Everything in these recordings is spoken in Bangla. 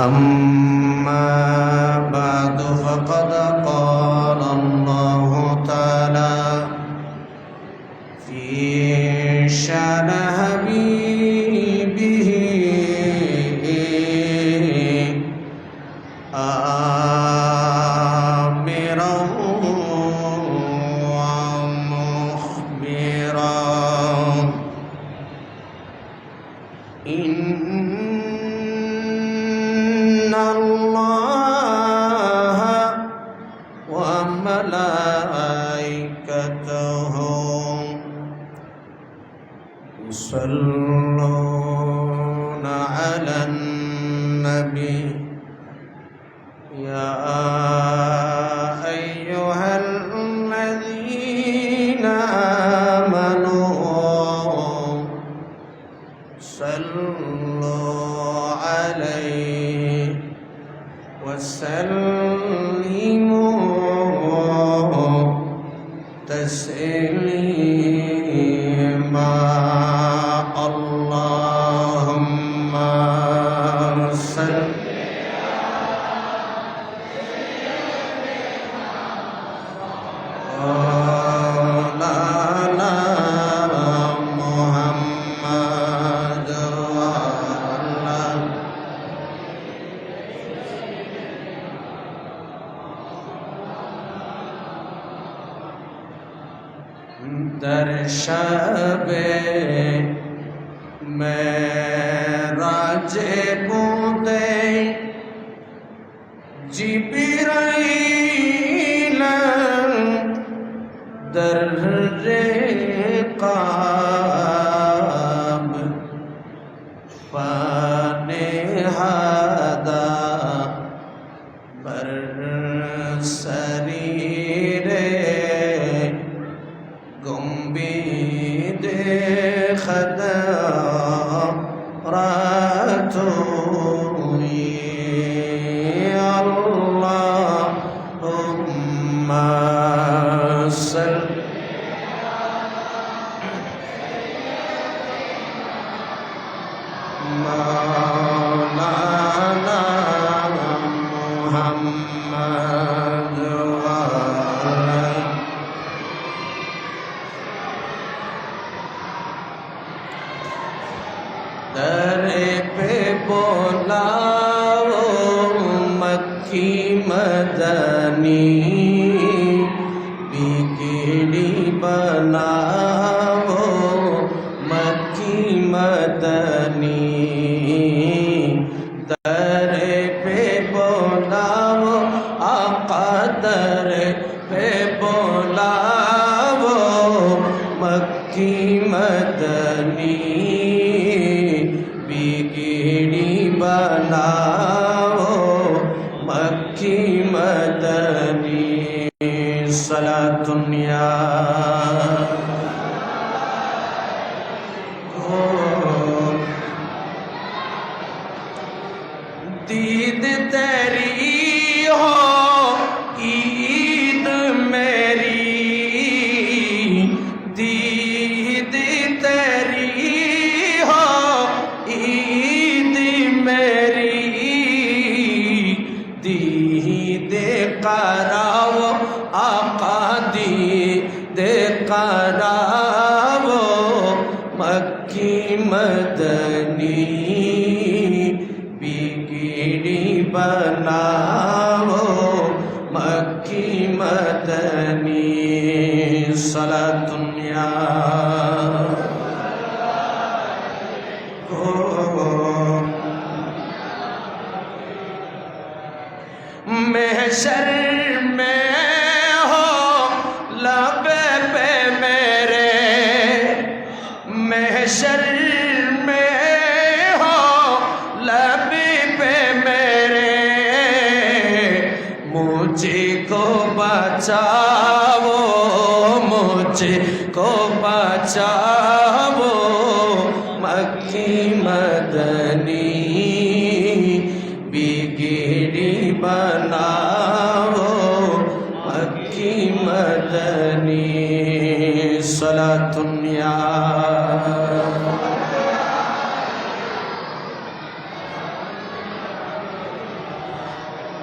أما بعد فقد قال الله تعالى في شأن حبيبه آمرا ومخبرا إن الله وملائكته يصلون على النبي يا أيها الذين آمنوا صلوا عليه وسلموا تسليما اللهم صل على محمد وعلى در شب معراج بوده جبرائیل در رقاب فانهادا بر سریر گنبید خدراتوی اللهم صل مولانا محمد وعلى در پہ بولاؤ مکی مدنی بگڑی بناؤ مکی مدنی در پہ بولاؤ آقا در پہ بولاؤ مکی مدنی बिगड़ी बनाओ मक्की मदनी सलातुन्या दीद तेरी हो ईद मेरी दीद तेरी हो ईद मेरी दीद कराओ आका दीद कराओ मक्की मदनी बिगड़ी बनाओ मक्की मदनी सलातुन्या महशर में हो लब पे मेरे महशर में हो लब पे मेरे मुझको बचाओ मुझको बचाओ मक्की मदनी बिगड़ी बनाओ मक्की मदनी सलातुन्या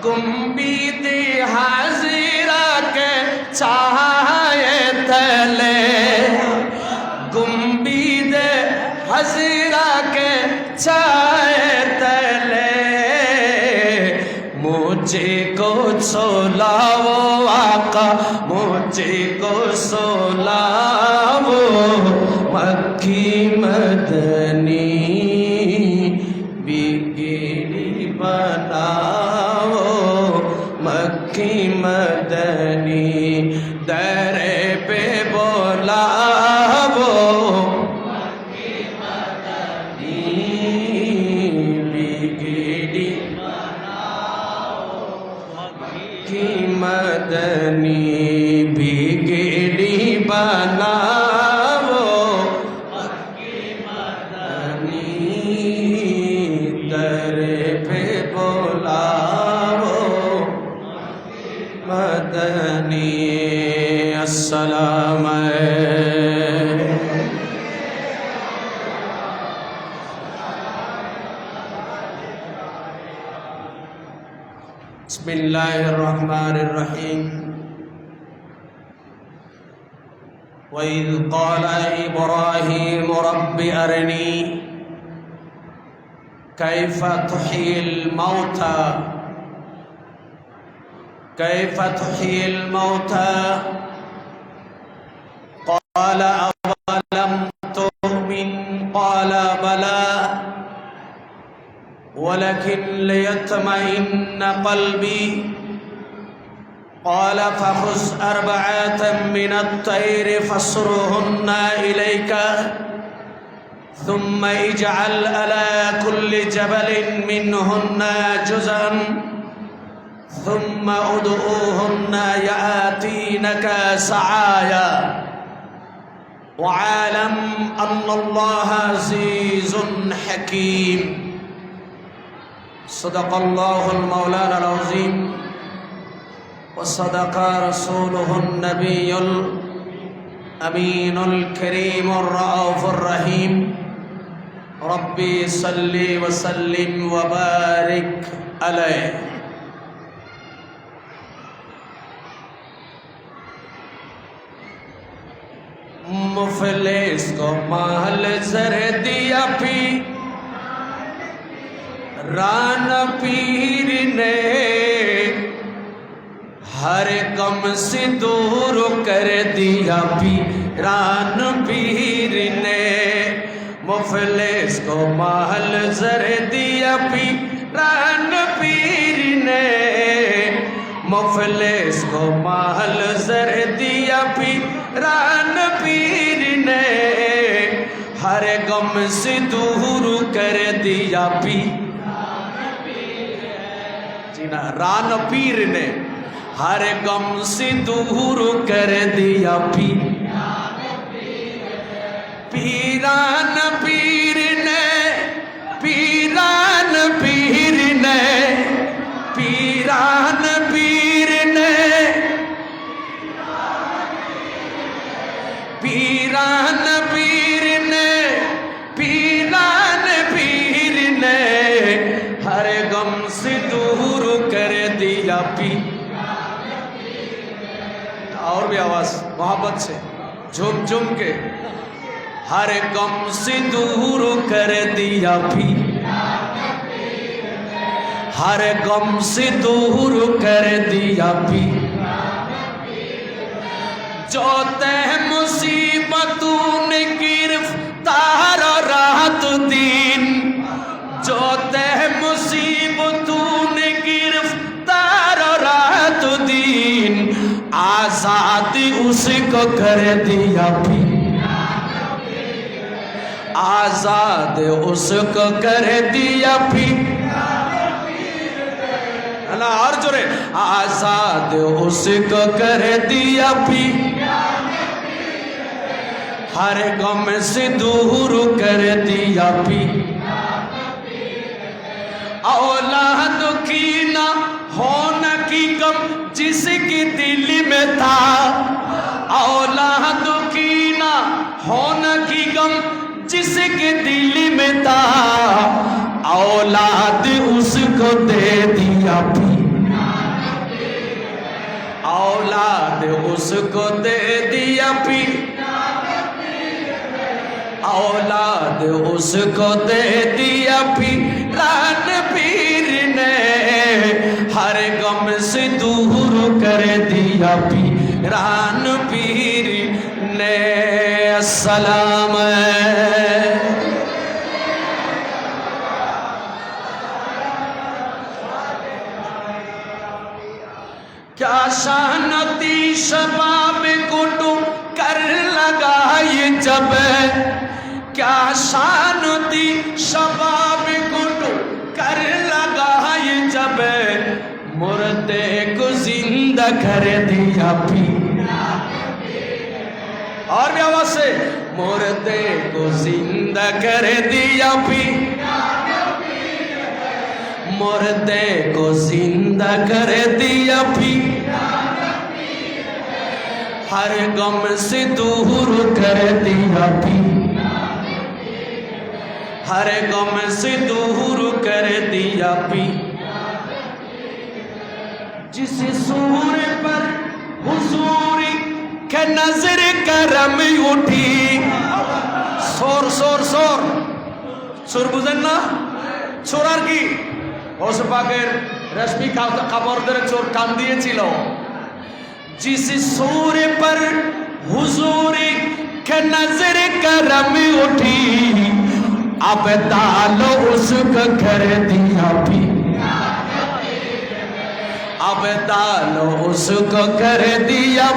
गुम्बीद हाजिरा के छाए तले, गुम्बीद हाजिरा के छाए तले मुझे को सोलाओ आका, मुझे को सोलाओ मक्की मदनी, बिगड़ी बनाओ मक्की मदनी, दरे पे बोलाओ मक्की मदनी, बिगड़ी बनाओ मक्की मदनी, बिगड़ी बनाओ मक्की मदनी, दरे पे बोलाओ मदनी। अस्सलाम बिस्मिल्लाहिर्रहमानिर्रहीम। वइज़ क़ाला इब्राहीम रब्बि अरनी कैफ़ तुह्यिल मौता, कैफ़ तुह्यिल मौता, क़ाल अवलम तु'मिन, क़ाल बला वलकिन लियत्मइन्न क़ल्बी, क़ाल फ़ख़ुज़ अर्बअतम मिनत-तैर फ़स्रुहुन्न इलैका थुम्मा इजअल अला कुल्लि जबलिन मिनहुन्न जुज़अन थुम्मा उदऊहुन्न यातीनका सआया वअलम अन्नल्लाह अज़ीज़ुन हकीम। सदक़ल्लाहुल मौलाना अज़ीम व सदक़ रसूलुहुन नबियुल अमीनुल करीमुर रऊफ़ुर रहीम। रब्बी सल्लि व सल्लिम व बारिक अलैहि। मुफलिस को माल ज़र दिया पी रान पीर ने, हर गम से दूर कर दिया पीरान पीर ने। मुफलिस को माल ज़र दिया पीरान पीर ने, मुफलिस को माल ज़र दिया पीरान पीर ने, हर गम से दूर कर दिया जीना रान पीर ने, हर गम से दूर कर दिया पीरान पीर ने, पीरान पीर ने, पीरान पीर ने, पीरान पीर ने, पीरान पीर ने, हर गम से दूर कर दिया और भी आवाज मोहब्बत से झूम झूम के, हर गम से दूर कर दिया हर गम से दूर कर दिया जो तह मुसीबतों ने गिरफ्तार रात दिन, जो तह मुसीबतों ने गिरफ्तार रात दिन, आजादी उसको कर दिया आजाद उसको कर दिया और जोरे आजाद उसको कर दिया हर गम से दूर कर दिया औलाद की ना होना की गम जिसके दिल में था, औलाद की ना होना की गम जिसके दिल में था, औलाद उसको दे दिया उसको दे दिया पीर, औलाद उसको दे दिया पीरान पीर ने, हर गम से दूर कर दिया पीरान पीर ने। अस्सलाम क्या शानती शबाब कुटु कर लगाई जब, क्या शानती शबाब कुटु कर लगाई जब, मुर्दे को जिंदा कर दिया और भी आवाज से, मुर्दे को जिंदा कर दिया मुर्दे को जिंदा कर दिया हर गम से दूर कर दिया हर गम से दूर कर दिया जिस सूर पर हुजूरी के नजर करम उठी, सोर सोर सोर सुर बुझेन ना, সোর আর কি ওস পাকের রেশমি কাপড়দের চোর কান দিয়েছিল। जिस सूर पर हुजूरी के नजर करम उठी, अब तालो उसको कर दिया अब तालो उसको कर दिया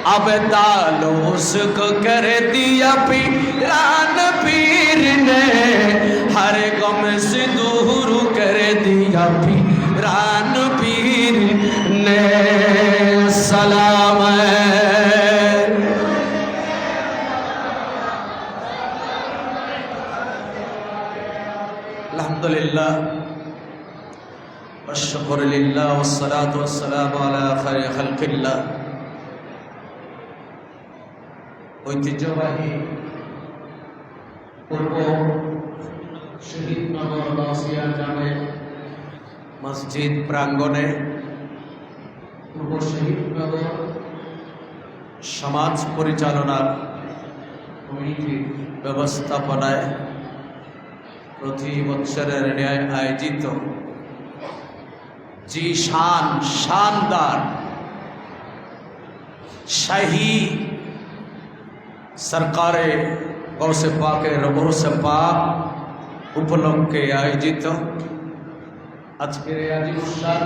अब तालो उसको कर दिया पीरान पीर ने, हर गम से दूर कर दिया पीरान पीर ने। सलाम अल्हम्दुलिल्लाह वश्शुक्र लिल्लाह वस्सलातु वस्सलामु अला खैरि खल्किल्लाह। ঐতিহ্যবাহী পূর্ব শহীদনগর গাউসিয়া জামে মসজিদ প্রাঙ্গণে পূর্ব শহীদনগর সমাজ পরিচালনার কমিটির ব্যবস্থাপনায় প্রতি বছরের ন্যায় আয়োজিত জিশান শানদার শাহী सरकारे गौसे पाके रबुरसे पाक उपलक्षे आयोजित आजकेर আজিমুশান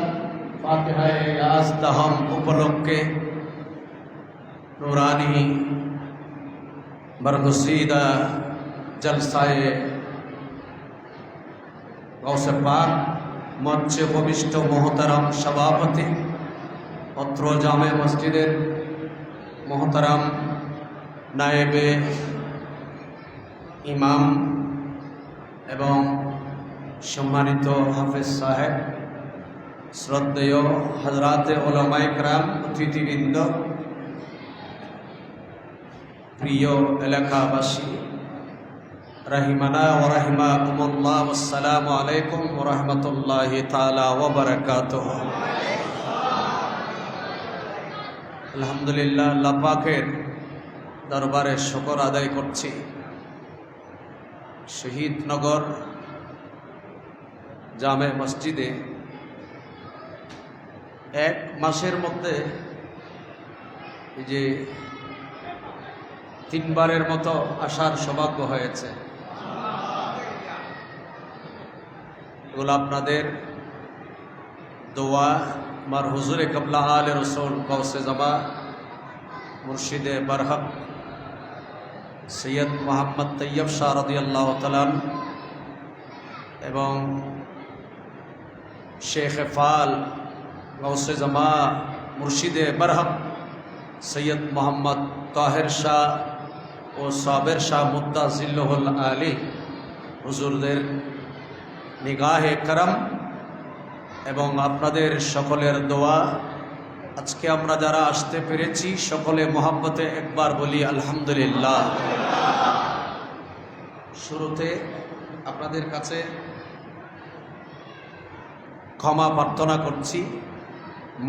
ফাতিহায়ে ইয়াজদাহম उपलक्षे নুরানি बरगुसीदा जलसाए गौसे पाक मञ्चे उपविष्ट मोहतरम सभापति अत्र जामे मस्जिदेर मोहतरम नायबे इमाम एवं सम्मानित हाफिज साहेब, श्रद्धेय हजराते उलमाए किराम, अतिथिबृंद, प्रिय एलाकाबासी, रहिमाना व रहिमाकुमुल्लाह, वस्सलामु अलैकुम व रहमतुल्लाहि ताला व बाराकातुहु। अल्हम्दुलिल्लाह अल्लाह पाकेर दरबारे शुक्र आदाय करছি। शहीदनगर जामे मस्जिदे एक मासेर मध्य जे 3 बारेर मतो आसार सौभाग्य हयेছে। एगुलो आपनादेर दोया आमार हुजूरे कबला आले रसूल गौसे जमा मुर्शिदे बरहक सैयद मोहम्मद तैयब शाह रदियल्लाहु ताआला एवं शेख फाल गौसे जमा मुर्शिदे बरहक सैयद मोहम्मद ताहिर शाह और साबिर शाह मुद्दा जिल्लुहुल आली हुजूरदेर निगाहे करम एवं आपनादेर सकलेर दोया আজকে আমরা যারা আসতে পেরেছি সকলে মহব্বতে একবার বলি আলহামদুলিল্লাহ। শুরুতে আপনাদের কাছে ক্ষমা প্রার্থনা করছি,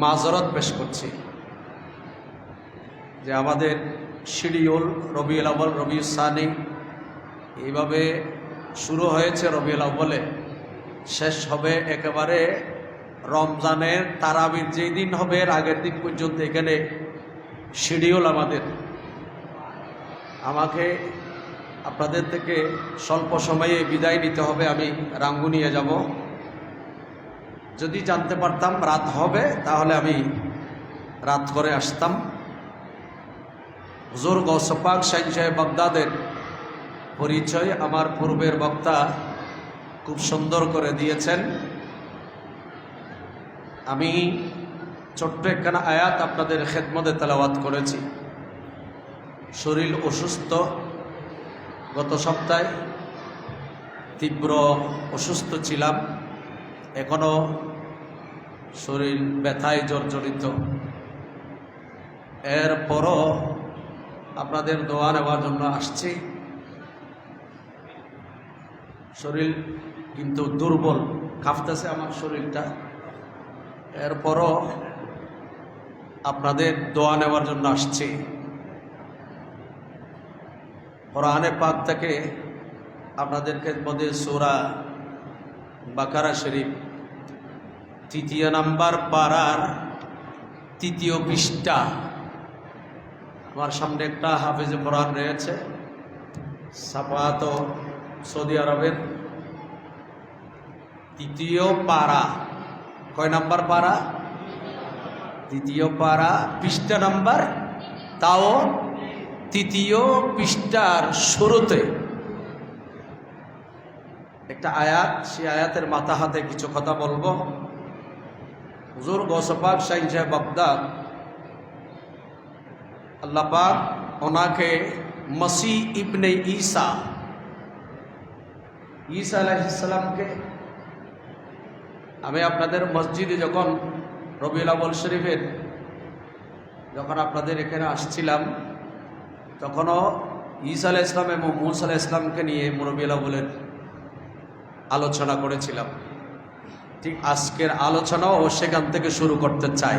মাযরত পেশ করছি যে আমাদের শিডিউল রবিউল আউয়াল, রবিউল সানি এইভাবে শুরু হয়েছে রবিউল আউয়ালে, শেষ হবে একেবারে রমজানের তারাবির যেই দিন হবে এর আগের দিন পর্যন্ত এখানে শিডিউল আমাদের। আমাকে আপনাদের থেকে স্বল্প সময়ে বিদায় নিতে হবে, আমি রাঙ্গুনিয়া যাব। যদি জানতে পারতাম রাত হবে তাহলে আমি রাত করে আসতাম। হুজুর গৌস পাক শাহীন সাহেব বাগদাদের পরিচয় আমার পূর্বের বক্তা খুব সুন্দর করে দিয়েছেন। আমি ছোট্ট একখানা আয়াত আপনাদের খেদমতে তেলাওয়াত করেছি। শরীর অসুস্থ, গত সপ্তাহে তীব্র অসুস্থ ছিলাম, এখনো শরীর ব্যথায় জর্জরিত। এরপরও আপনাদের দোয়া নেওয়ার জন্য আসছি। শরীর কিন্তু দুর্বল, কাঁপতেছে আমার শরীরটা। এরপরও আপনাদের দোয়া নেওয়ার জন্য আসছি। কোরআনে পাক থেকে আপনাদের খেদমতে সূরা বাকারা শরীফ 3 নম্বর পারার 3 পৃষ্ঠা। আমার সামনে একটা হাফেজে কোরআন রয়েছে, সাফাত সৌদি আরবের 3 পারা। কয় নাম্বার পারা? 3 পারা, পৃষ্ঠা নাম্বার, তাও 3 পৃষ্ঠার শুরুতে একটা আয়াত। সেই আয়াতের মাথা হাতে কিছু কথা বলবো। হুজুর গৌস পাক শাহীন সাহেব বাগদাদ, আল্লাহ পাক ওনাকে মসিহ ইবনে ঈসা আলাইহিস সালামকে, আমি আপনাদের মসজিদে যখন রবিউল আউয়াল শরীফের যখন আপনাদের এখানে আসছিলাম, তখনও ঈসা আলাইহিস সালাম এবং মূসা আলাইহিস সালামকে নিয়ে রবিউল আউয়ালের আলোচনা করেছিলাম। ঠিক আজকের আলোচনাও সেখান থেকে শুরু করতে চাই।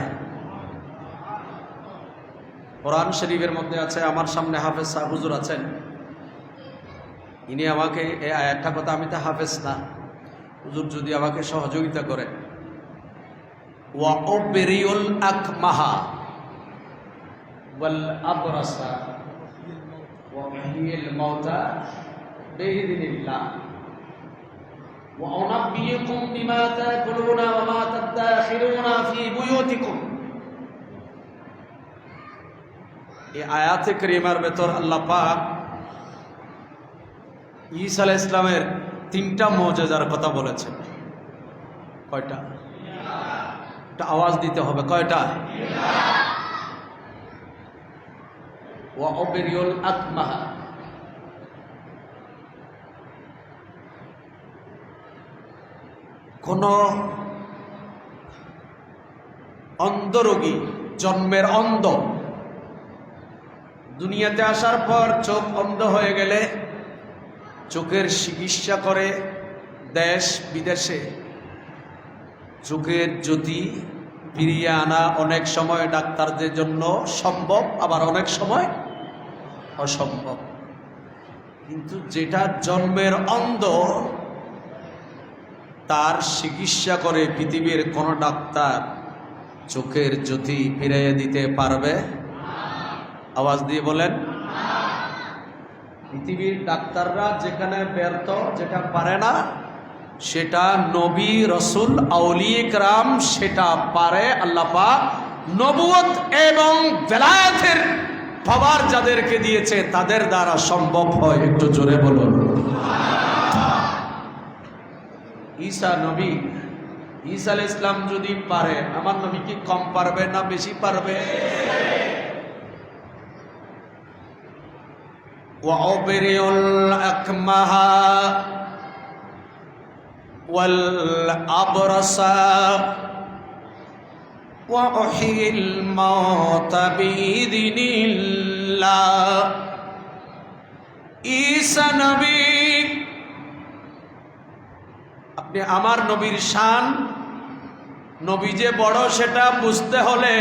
কোরআন শরীফের মধ্যে আছে, আমার সামনে হাফেজ সাহেব হুজুর আছেন, ইনি আমাকে এই আয়াতটা কথা, আমি তো হাফেজ না, হুজুর যদি আমাকে সহযোগিতা করে, ওয়া উবরিউল আকমাহা ওয়াল আবরাসা ওয়া উহয়িল মাউতা বিইذنিল্লাহ ওয়া উনাব্বিয়ুকুম বিমা তাকুলুনা ওয়া মা তাদাখিরুনা ফি বুয়ুতিকুম। এই আয়াতে কারিমার ভেতর আল্লাহ পাক ঈসা আলাইহিস সালামের 3টা মুজিজার কথা বলেছেন। কয়টা? একটা আওয়াজ দিতে হবে, কয়টা? ওয়া উবরিউল আকমাহা, কোন অন্ধ রোগী, জন্মের অন্ধ, দুনিয়াতে আসার পর চোখ অন্ধ হয়ে গেলে চোখের চিকিৎসা করে দেশ বিদেশে। চোখের জ্যোতি ফিরিয়ে আনা অনেক সময় ডাক্তারদের জন্য সম্ভব, আবার অনেক সময় অসম্ভব। কিন্তু যেটা জন্মের অন্ধ, তার চিকিৎসা করে পৃথিবীর কোন ডাক্তার চোখের জ্যোতি ফিরিয়ে দিতে পারবে? আওয়াজ দিয়ে বলেন। পৃথিবীর ডাক্তাররা যেখানে ব্যর্থ, যেটা পারে না, সেটা নবী রসুল আউলিয়ে কেরাম সেটা পারে। আল্লাহ পাক নবুয়ত এবং বেলায়েতের পাওয়ার যাদেরকে দিয়েছে তাদের দ্বারা সম্ভব হয়। একটু জোরে বলুন। ঈসা নবী, ঈসা আলাইহিস সালাম যদি পারে, আমার নবী কি কম পারবে না বেশি পারবে? ওয়া উবরিউল আকমাহা ওয়াল আবরাসা ওয়া উহয়িল মাউতা বিইذنিল্লাহ। ঈসা নবী, আপনি আমার নবীর শান নবী যে বড় সেটা বুঝতে হলে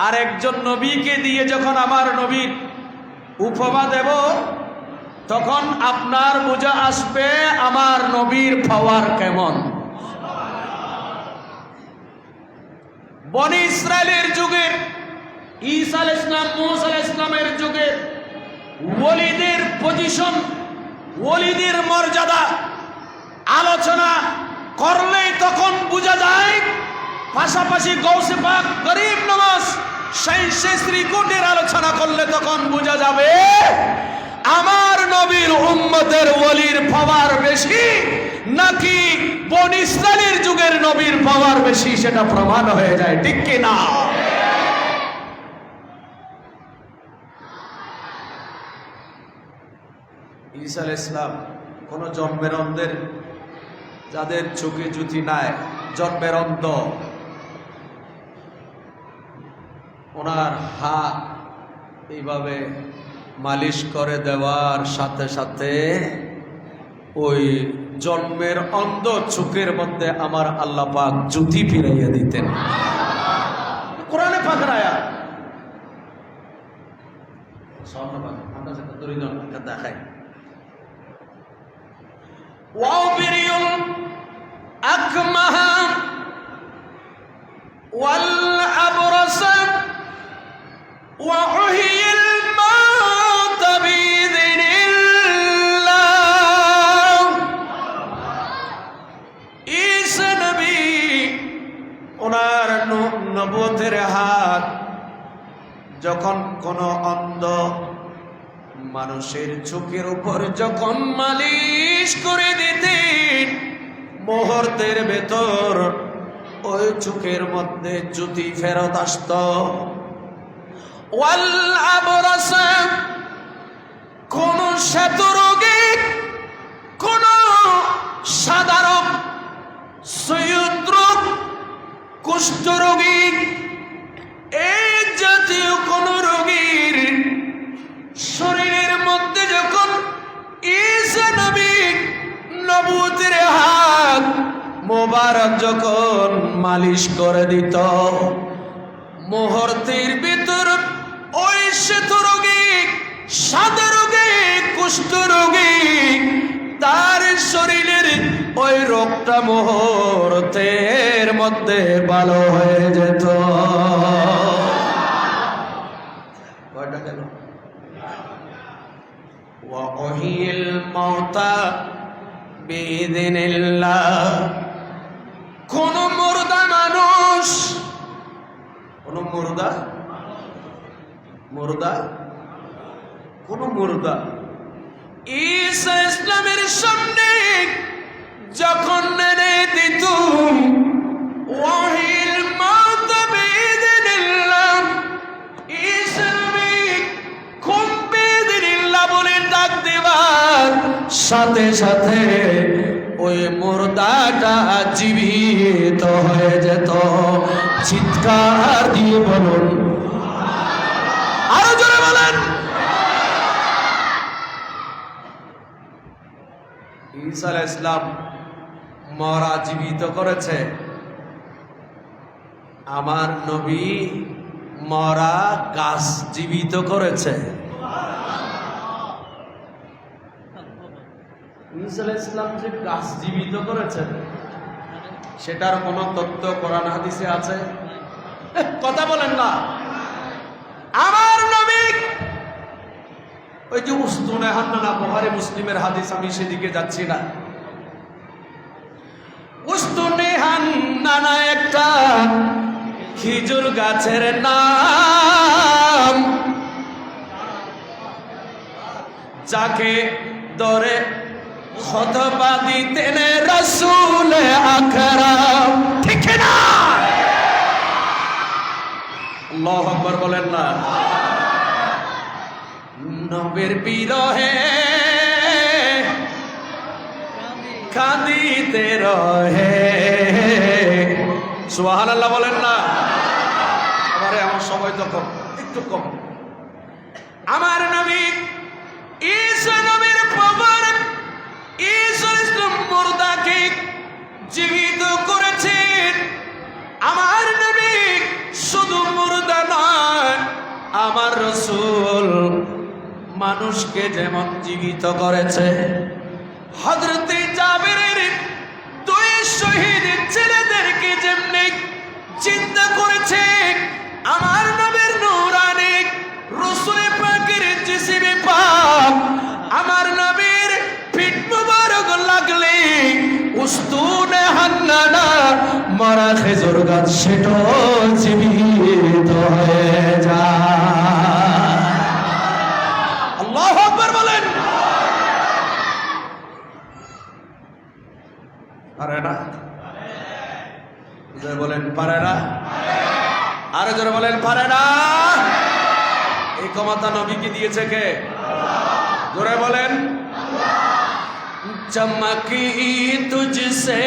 আরেকজন নবীকে দিয়ে যখন আমার নবীর উপমা দেব তখন আপনার বোঝা আসবে আমার নবীর পাওয়ার কেমন। বনি ইসরায়েলের যুগে ঈসা আলাইহিস সালাম, মূসা আলাইহিস সালামের যুগে ওলিদের পজিশন, ওলিদের মর্যাদা আলোচনা করলেই তখন বোঝা যায়। পাশাপাশি গৌসে পাক, গরিব নওয়াজ, শাইখে শ্রীকুটির আলোচনা করলে তখন বোঝা যাবে আমার নবীর উম্মতের ওলির পাওয়ার বেশি নাকি বনি ইসরাইলের যুগের নবীর পাওয়ার বেশি, সেটা প্রমাণ হয়ে যায়, ঠিক কি না? ঈসা আলাইহিস সালাম কোন জন্মের অন্ধের, যাদের চোখে জ্যোতি নাই, জন্মের অন্ধ, ওনার হাত এইভাবে মালিশ করে দেওয়ার সাথে সাথে ওই জন্মের অন্ধ চোখের মধ্যে আমার আল্লাহ পাক জ্যোতি ফিরাইয়া দিতেন। কোরআনে পাকের আয়াত। আমরা যেটা দরিদ্র দেখাই وَأُبْرِئُ الْأَكْمَهَ وَالْأَبْرَصَ وَأُحْيِي الْمَوْتَى بِإِذْنِ اللَّهِ। ঈসা নবী ওনার নবুয়তের হাত যখন কোন অন্ধ মানুষের চোখের উপর যখন মালিশ করে দিতেন, মুহূর্তের ভেতর ওই চোখের মধ্যে জ্যোতি ফেরত আসত। ওয়াল আবরাস, কোন শ্বেত রোগী, কোন সাধারণ সৈয়দ রোগ, কুষ্ঠ রোগী, এই জাতীয় কোন রোগীর শরীরের মধ্যে যখন ঈসা নবী নবুয়তের হাত মোবারক যখন মালিশ করে দিত, মুহূর্তের ভিতর ওই শ্বেত রোগী, সাদা রোগী, কুষ্ঠ রোগী, তার শরীরের ওই রোগটা মুহূর্তের মধ্যে ভালো হয়ে যেত। কয়টা গেল? وَأُحْيِي الْمَوْتَى بِإِذْنِ اللَّهِ। কোন মুর্দা মানুষ, কোন মুর্দা, কোন মুর্দা ঈসা ইসলামের সামনে যখন এনে দিত, ওয়াহিল মাউত বিইذنিল্লাহ, ঈসা নবী খুব বিইذনিল্লাহ বলে ডাক দেবার সাথে সাথে ওই মুর্দাটা জীবিত হয়ে যেত। চিৎকার দিয়ে বলুন, আরো জোরে বলেন। ঈসা আলাইহিস সালাম মরা জীবিত করেছে, আমার নবী মরা গাছ জীবিত করেছে। ঈসা আলাইহিস সালাম যে গাছ জীবিত করেছেন সেটার কোন তথ্য কোরআন হাদিসে আছে? কথা বলেন না। আমার নবী ওই যে উস্তুনে হান্নানা, বুখারী মুসলিমের হাদিস, আমি সেদিকে যাচ্ছি না। উস্তুনে হান্নানা একটা খেজুর গাছের নাম, যাকে ধরে খুতবা দিতেন রাসূল আকরাম, ঠিক না? আল্লাহু আকবার বলেন না। নবীর বিরহে কাঁদিতে রহে, সুবহানাল্লাহ বলেন না। আমারে আমার সময় তো কম, একটু কম। আমার নবী ঈসা নবীর পাওয়ার, ঈসা ইসলাম মুর্দাকে জীবিত করেছেন। আমার রাসূল মানুষকে যেমন জীবিত করেছে, হযরত জাবেরের দুই শহীদ ছেলেদেরকে যেমনি চিন্তা করেছে, আমার নবীর নূরানি রাসূল পাকের জিসিমে পাক আমার নবীর পিঠ মুবারক লাগলে উস্তুনে হান্নানা মারা খেজুর গাছ সেটাও জীবিত হয়ে যায়। আল্লাহু আকবার বলেন। পারে না? জোরে বলেন পারে না? আরো জোরে বলেন পারে না? এই ক্ষমতা নবীকে দিয়েছে কে? জোরে বলেন। চমকি তুঝসে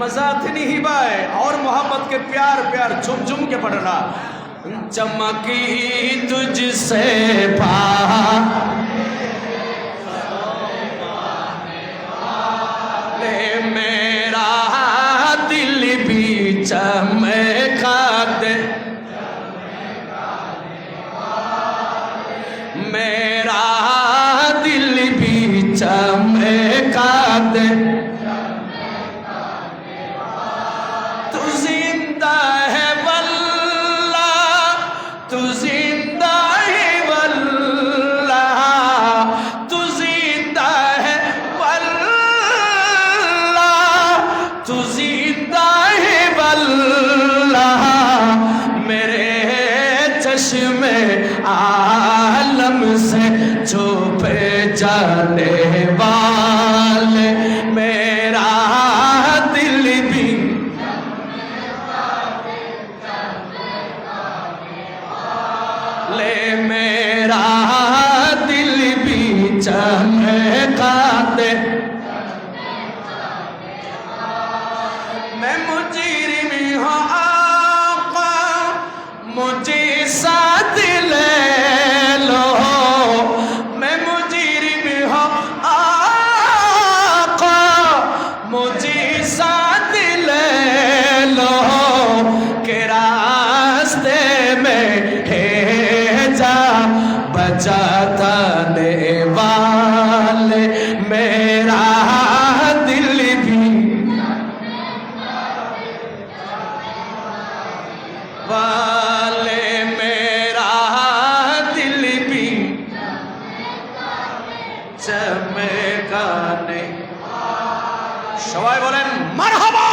मज़ाते नहीं बाय और मोहब्बत के प्यार प्यार झुम झुम के पढ़ना। चमकी तुझसे पाले मेरा दिल भी चमका दे, मेरा दिल भी चमका दे, तू जिंदा है वल्लाह, तू जिंदा है वल्लाह, तू जिंदा है वल्लाह, तू जिंदा है वल्लाह, मेरे चश्मे आलम से छुपे जाने वाले, मेरा दिल भी ले, मेरा दिल भी चमका दे। मैं मुजरिम हूँ आका, मुझे साथ ले लो, मैं मुजरिम हूँ आका, मुझे साथ ले लो, के रास्ते में है जा बचाने वाले, मेरा दिल भी वाले, मेरा दिल भी चमकाने। সবাই বলেন মারহাবা।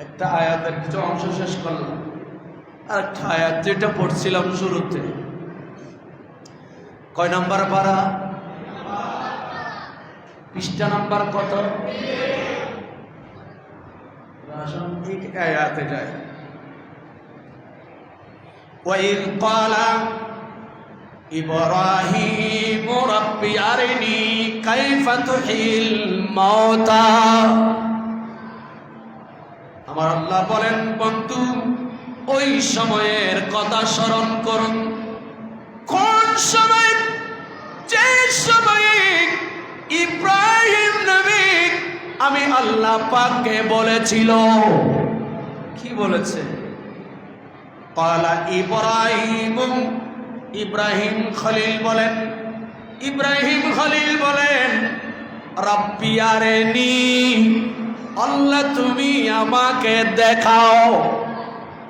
একটা আয়াতের কিছু অংশ শেষ করলাম, আর একটা আয়াত যেটা পড়ছিলাম শুরুতে, কয় নাম্বার পারা? পৃষ্ঠা নাম্বার কত? ঠিক আয়াতে যায়। وَإِذْ قَالَ إِبْرَاهِيمُ رَبِّ أَرِنِي كَيْفَ تُحْيِي الْمَوْتَى, আমার আল্লাহ বলেন বন্ধু ওই সময়ের কথা স্মরণ করুন। কোন সময়? যে সময়ে ইব্রাহিম নবী আমি আল্লাহ পাককে বলেছিল, কি বলেছে? ক্বালা ইব্রাহিম, ইব্রাহিম খলিল বলেন, ইব্রাহিম খলিল বলেন রব্বি আরিনি, আল্লাহ তুমি আমাকে দেখাও,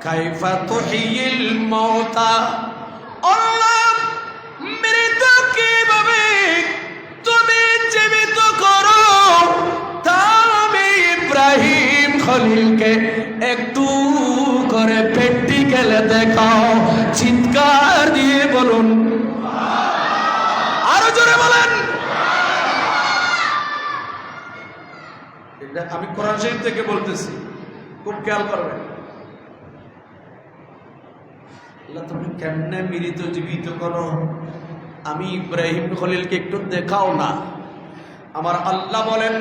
কাইফা তুহিয়িল মাউতা, আল্লাহ মৃত্যু কিভাবে তুমি জীবিত করো, তা আমি ইব্রাহিম খলিলকে একটু করে প্র্যাকটিক্যালে দেখাও। চিৎকার দিয়ে বলুন, আরো জোরে বলেন। এটা আমি কোরআন শরীফ থেকে বলতেছি, খুব খেয়াল করবেন। আল্লাহ তুমি কেমনে মৃত জীবিত করো, আমি ইব্রাহিম খলিলকে একটু দেখাও না। আমার আল্লাহ বলেন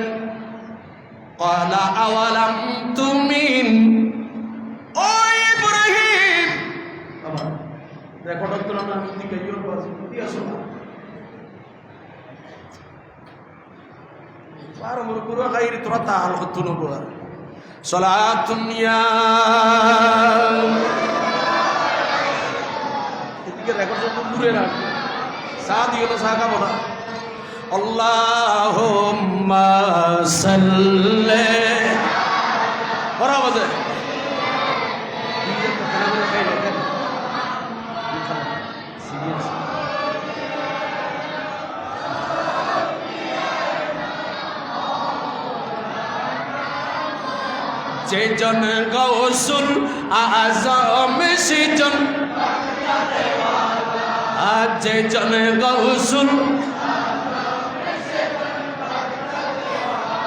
ক্বালা আওয়ালাম তুমিন, ও ইব্রাহিম, আমার রেকর্ড করলাম না, আমি দিকে ইউর বাজি দিয়ে আসো না। আর মোর পুরো গাইর তোরা তাহাল হতো না বুয়ার সালাতুন ইয়া এদিকে রেকর্ড যত দূরে রাখ চা দিও তো চা খাবো না আল্লাহুম্মা সাল্লি বড় বাজে যেজন গৌসুল আজম সেজন যেজন গৌসুল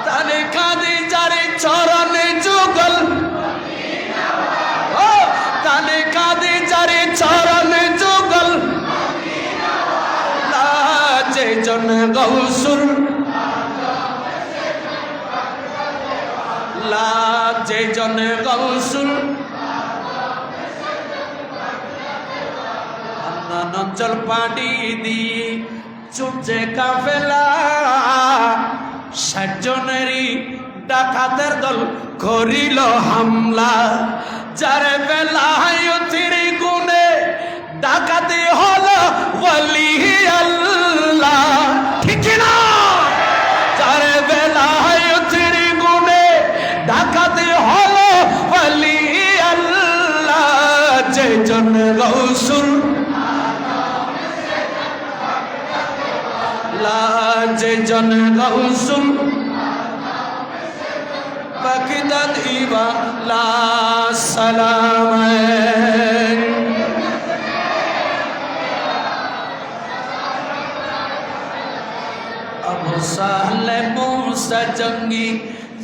তারে কাঁদে যারে চরণে যুগল ও তারে কাঁদে যারে চরণে যুগল যেজন গৌসুল যেজন গৌসুল অঞ্চল পানি দিয়ে ছুটছে কাফেলা 60 জনেরই ডাকাতের দল করিল হামলা যারে বেলায়তির গুণে ডাকাতি হলো ওয়ালি আল্লাহ ঠিক না যারে বেলায়তির গুণে ডাকাতি হলো ওয়ালি আল্লাহ যেজন গৌসুল যেজন গৌসুল বাকিদাত ইবা লা সালাম আবু সাহলে মুসা জঙ্গি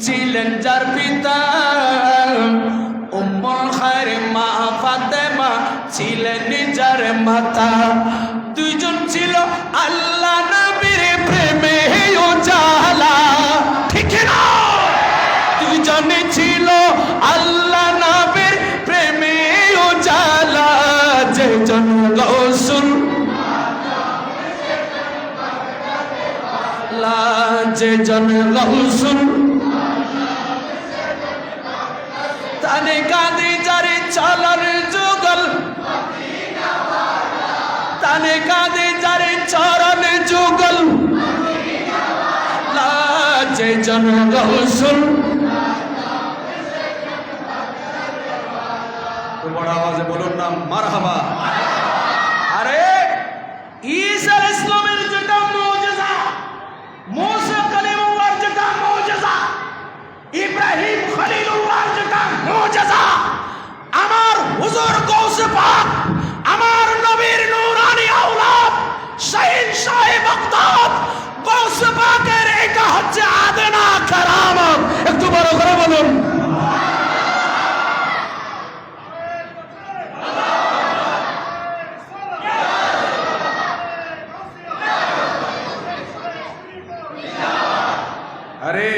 ছিলেন যার পিতা উম্মুল খায়র মা ফাতেমা ছিলেন যার মাতা দুইজন ছিল আল্লাহ নবীর প্রেমে উজালা ঠিক না দুইজন ছিল আল্লাহ নবীর প্রেমে উজালা যেজন গৌসুল যেজন গৌসুল তানে কাঁদে যারে চলন যুগল তানে কাঁদে যারে চরণ যুগল যেজন গৌসুল বড় আওয়াজে বলুন না মারহাবা আরে ঈসা ইসলামের যেটা মুজিজা মুসা কালিমুল্লাহর যেটা মুজিজা ইব্রাহিম খলিলুল্লাহর যেটা মুজিজা আমার হুজুর গৌসে পাক আমার নবীর নূরানি আওলাদ শাহিন শাহে বাগদাদ গৌসে পাকের এটা হচ্ছে আদনা কারামত একটু বড় করে বলুন আরে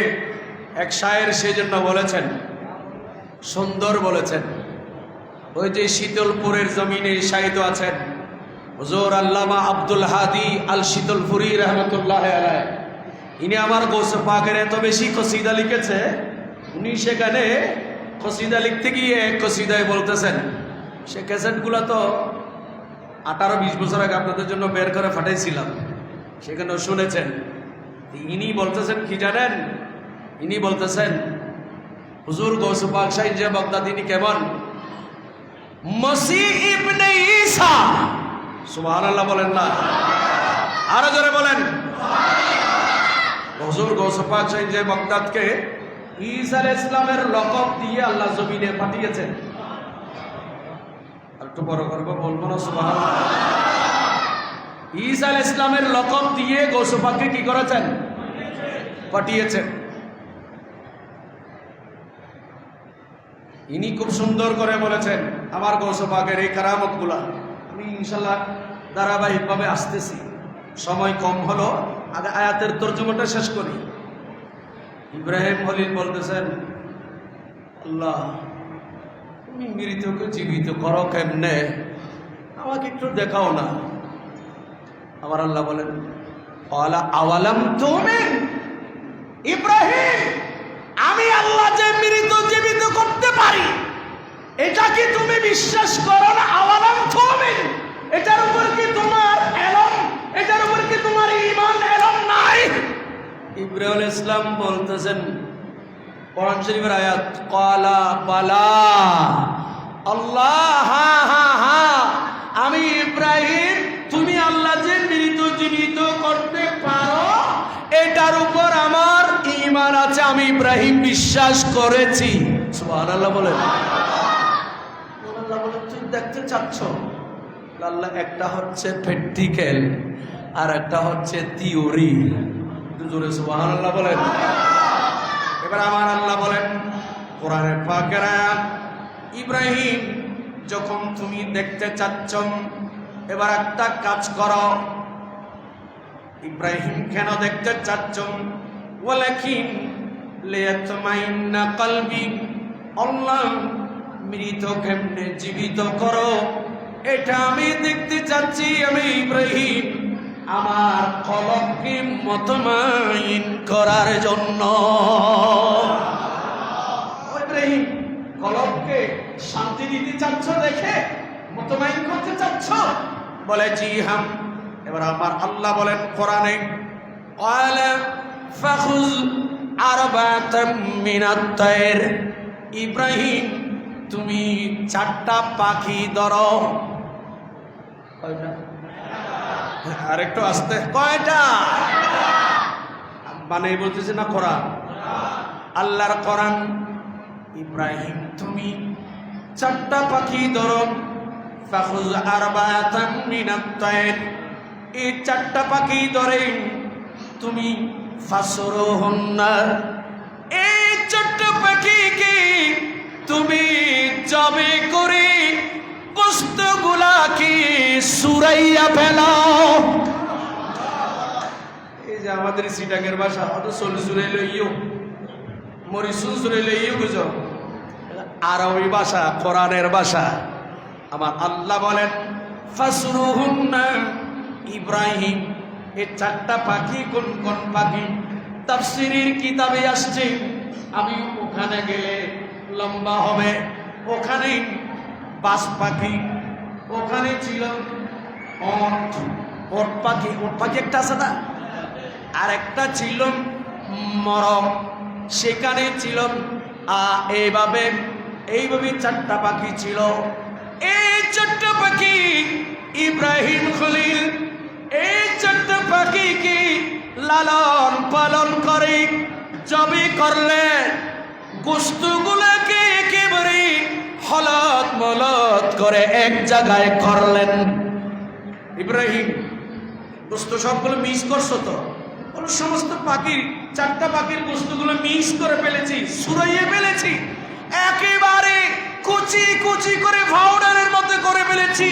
এক শায়ের সেজন্য বলেছেন সুন্দর বলেছেন ওই যে শীতলপুরের জমিনে শায়িত আছেন হুজুর আল্লামা আব্দুল হাদি আল শীতলপুরি রহমতুল্লাহ আলাইহি ইনি আমার গৌসে পাকের এত বেশি কসিদা লিখেছে উনি সেখানে কসিদা লিখতে গিয়ে কসিদায় বলতেছেন সে ক্যাসেটগুলো তো 18-20 বছর আগে আপনাদের জন্য বের করে পাঠাইছিলাম সেখানেও শুনেছেন ইনি বলতেছেন কি জানেন ইনি বলতেছেন হুজুর গৌসে পাক শাহী যে বাগদাদি ইনি কেমন মসিহ ইবনে ঈসা সুবহানাল্লাহ বলেন না আরো জোরে বলেন হুজুর গৌসে পাক শাহী যে বাগদাদকে ঈসা আলাইহিস সালামের লকব দিয়ে আল্লাহ জমিনে পাঠিয়েছেন একটু বড় করব বলবো না সুবহানাল্লাহ ঈসা আলাইহিস সালামের লকব দিয়ে গৌসে পাককে কি করেছেন পাঠিয়েছেন ইনি খুব সুন্দর করে বলেছেন আমার গৌসে পাকের এই কারামতগুলা আমি ইনশাআল্লাহ ধারাবাহিকভাবে আসতেছি সময় কম হলো আগে আয়াতের তর্জমাটা শেষ করি ইব্রাহিম খলিল বলতেছেন আল্লাহ তুমি মৃতকে জীবিত করো কেমনে আমাকে একটু দেখাও না আমার আল্লাহ বলেন আওয়ালাম তুমিন ইব্রাহিম, আমি আল্লাহ যে মৃত জীবিত করতে পারি, এটা কি তুমি বিশ্বাস করো না? আওয়ালাম তুমিন, এটার উপর কি তোমার এলম, এটার উপর কি তোমার ঈমান এলম নাই? ইব্রাহিম আলাইহিস সালাম বলতেছেন, কোরআন শরীফের আয়াত, ক্বালা বালা, আল্লাহ, হা হা হা, আমি ইব্রাহিম, তুমি আল্লাহ যে মৃত জীবিত করতে পারো এটার উপর আমার ঈমান আছে, আমি ইব্রাহিম বিশ্বাস করেছি। সুবহানাল্লাহ বলেন। আল্লাহ বলেন, তুমি দেখতে চাচ্ছ? আল্লাহ, একটা হচ্ছে প্র্যাকটিক্যাল আর একটা হচ্ছে থিওরি। জোরে সুবহানাল্লাহ বলেন। এবার আমার আল্লাহ বলেন কোরআনে পাকের আয়াত, ইব্রাহিম, যখন তুমি দেখতে চাচ্ছ, এবার একটা কাজ করো। ইব্রাহিম কেন দেখতে চাচ্ছ? ওয়ালাকিন লিয়াতমাইন্না কলবি, আল্লাহ মৃত কেমনে জীবিত করো এটা আমি দেখতে চাচ্ছি। আমি ইব্রাহিম আমার কলবকে মতমাইন করার জন্য। ইব্রাহিম, কলবকে শান্তি দিতে চাচ্ছ, দেখে মতমাইন করতে চাচ্ছ? বলে জি হাম। এবার আমার আল্লাহ বলেন কোরআনে, ক্বালা ফাখুয আরবাতাম মিনাত তায়র, ইব্রাহিম তুমি 4টা পাখি ধরো। কয়টা? আরেকটু আস্তে, কয়টা? মানে বলতেছে না কোরআন, আল্লাহর কোরআন। ইব্রাহিম তুমি 4টা পাখি ধরো। ফাখুয আরবাতাম মিনাত তায়র, এই 4টা পাখি ধরে তুমি ফাসরুহুন্না, এই 4টা পাখিকে তুমি জবে করে গোশতগুলাকে সুরাইয়া ফেলাও। এই যে আমাদের সিটাকের ভাষা, অত সল সুরে লইও, মরিসুন সুরে লইও, বুঝো আরবি ভাষা, কোরআনের ভাষা। আমার আল্লাহ বলেন ফাসরুহুন্না, ইব্রাহিম এই 4টা পাখি কোন কোন পাখি? তাফসীরের কিতাবে আসছে, আমি ওখানে গেলে লম্বা হবে। ওখানে বাস পাখি, ওখানে ছিল ওট পাখি, ওট পাখি একটা আছে না, আর একটা ছিল মরক, সেখানে ছিল এইভাবে 4টা পাখি ছিল। এই 4টা পাখি ইব্রাহিম খলিল এই 4টা পাখিকে লালন পালন করে জবে করলে গোশতগুলোকে একেবারে হলত মলত করে এক জায়গায় করলেন। ইব্রাহিম, গোশত সবগুলো মিক্স করছো তো? সমস্ত পাখির 4টা পাখির গোশতগুলো মিক্স করে ফেলেছি, সুরাইয়ে ফেলেছি, একেবারে কুচি কুচি করে পাউডারের মধ্যে করে ফেলেছি।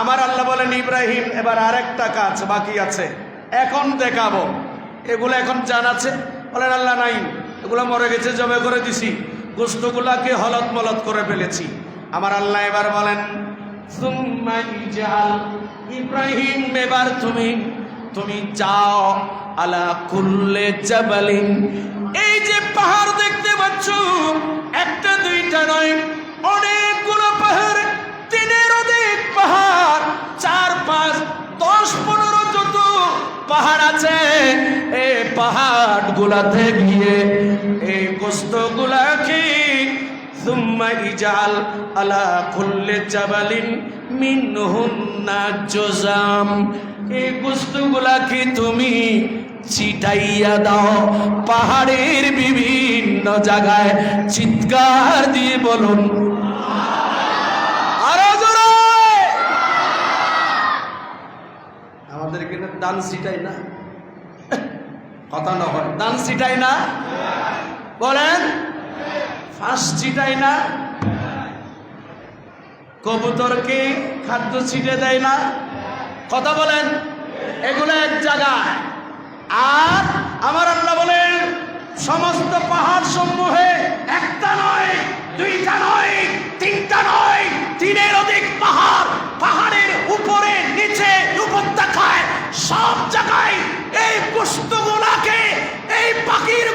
আমার আল্লাহ বলেন, ইব্রাহিম এবার আরেকটা কাজ বাকি আছে, এখন দেখাবো। এগুলো এখন জান আছে? বলেন আল্লাহ নাই, এগুলো মরে গেছে, জবে করে দিছি, গোশতগুলাকে হলত মলত করে ফেলেছি। আমার আল্লাহ এবার বলেন সুম্মা ইজআল, ইব্রাহিম এবার তুমি যাও আলা কুল্লি জাবালিন, এই যে পাহাড় দেখতে পাচ্ছ, একটা দুইটা নয়, অনেকগুলো পাহাড়, 3-এর অধিক পাহাড়, 4, 5, 10, 15 যত পাহাড় আছে, এই পাহাড় গুলাতে গিয়ে এই গোশতগুলাকে সুম্মা ইজআল আলা কুল্লি জাবালিন মিনহুন্না জুযাম, এই গোশতগুলাকে তুমি ছিটাইয়া দাও পাহাড়ের বিভিন্ন জায়গায়। চিৎকার দিয়ে বলুন আরো জোরে। আমাদের এখানে দান ছিটাই না, কথা না হয়, দান ছিটাই না, বলেন ফাঁস ছিটাই না, কবুতরকে খাদ্য ছিটে দেয় না, কথা বলেন, এগুলো এক জায়গায়। আর আমার আল্লাহ বলেন সমস্ত পাহাড় সমূহে একটা নয়, দুইটা নয়, তিনটা নয়, 3-এর অধিক পাহাড়, পাহাড়ের উপরে নিচে উপত্যকায় সব জায়গায় এই পুষ্পগুলাকে, এই পাখির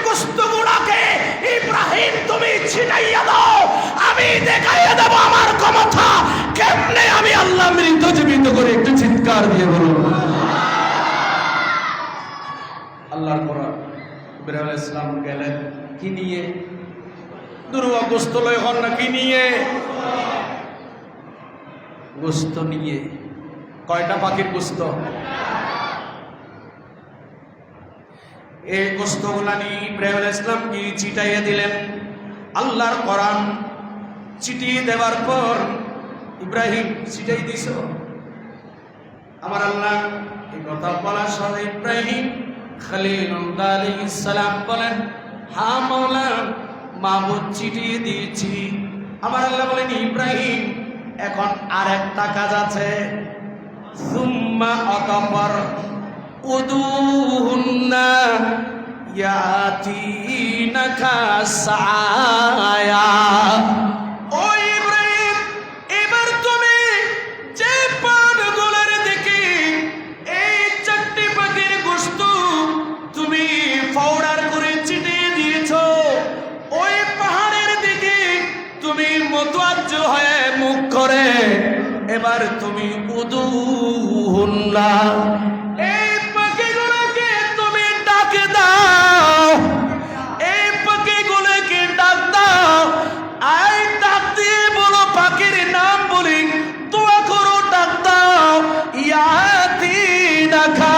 চিৎকার দিয়ে বলুন। আল্লাহর কোরআন ইব্রাহিম আলাইহিস সালাম গেলেন কি নিয়ে? দুর্বা গোস্ত লয় হন না, কি নিয়ে? গোস্ত নিয়ে। কয়টা পাখির গোস্ত? এই গোস্তগুলা নিয়ে ইব্রাহিম আলাইহিস সালাম কি ছিটাইয়ে দিলেন। আল্লাহর কোরআন ছিটিয়ে দেওয়ার পর ইব্রাহিম ছিটাই দিছ। আমার আল্লাহ এই কথা বলার সাথে ইব্রাহিম খলিলুল্লাহ আলাইহিস সালাম বলেন, হ্যাঁ মাওলা, মাবুদ ছিটিয়ে দিয়েছি। আমার আল্লাহ বলেন, ইব্রাহিম এখন আরেকটা কাজ আছে। সুম্মা অতঃপর উদুহুন্না ইয়াতিনাকা সায়া। ও ইব্রাহিম, এবার তুমি যে পাহাড়গুলোর দিকে এই চারটি পাখির গোশত তুমি ফাওড়ার করে ছিটিয়ে দিয়েছো, ওই পাহাড়ের দিকে তুমি মুতাওয়াজ্জ হয়ে মুখ করে এবার তুমি উদুহুন্না, এই পাখিগুলোকে তুমি ডাক দাও, এই পাখিগুলোকে ডাক দাও। আই ডাক দিয়ে বলো, পাখির নাম বলি, দোয়া করো, ডাক দাও। ইয়াতিনাকা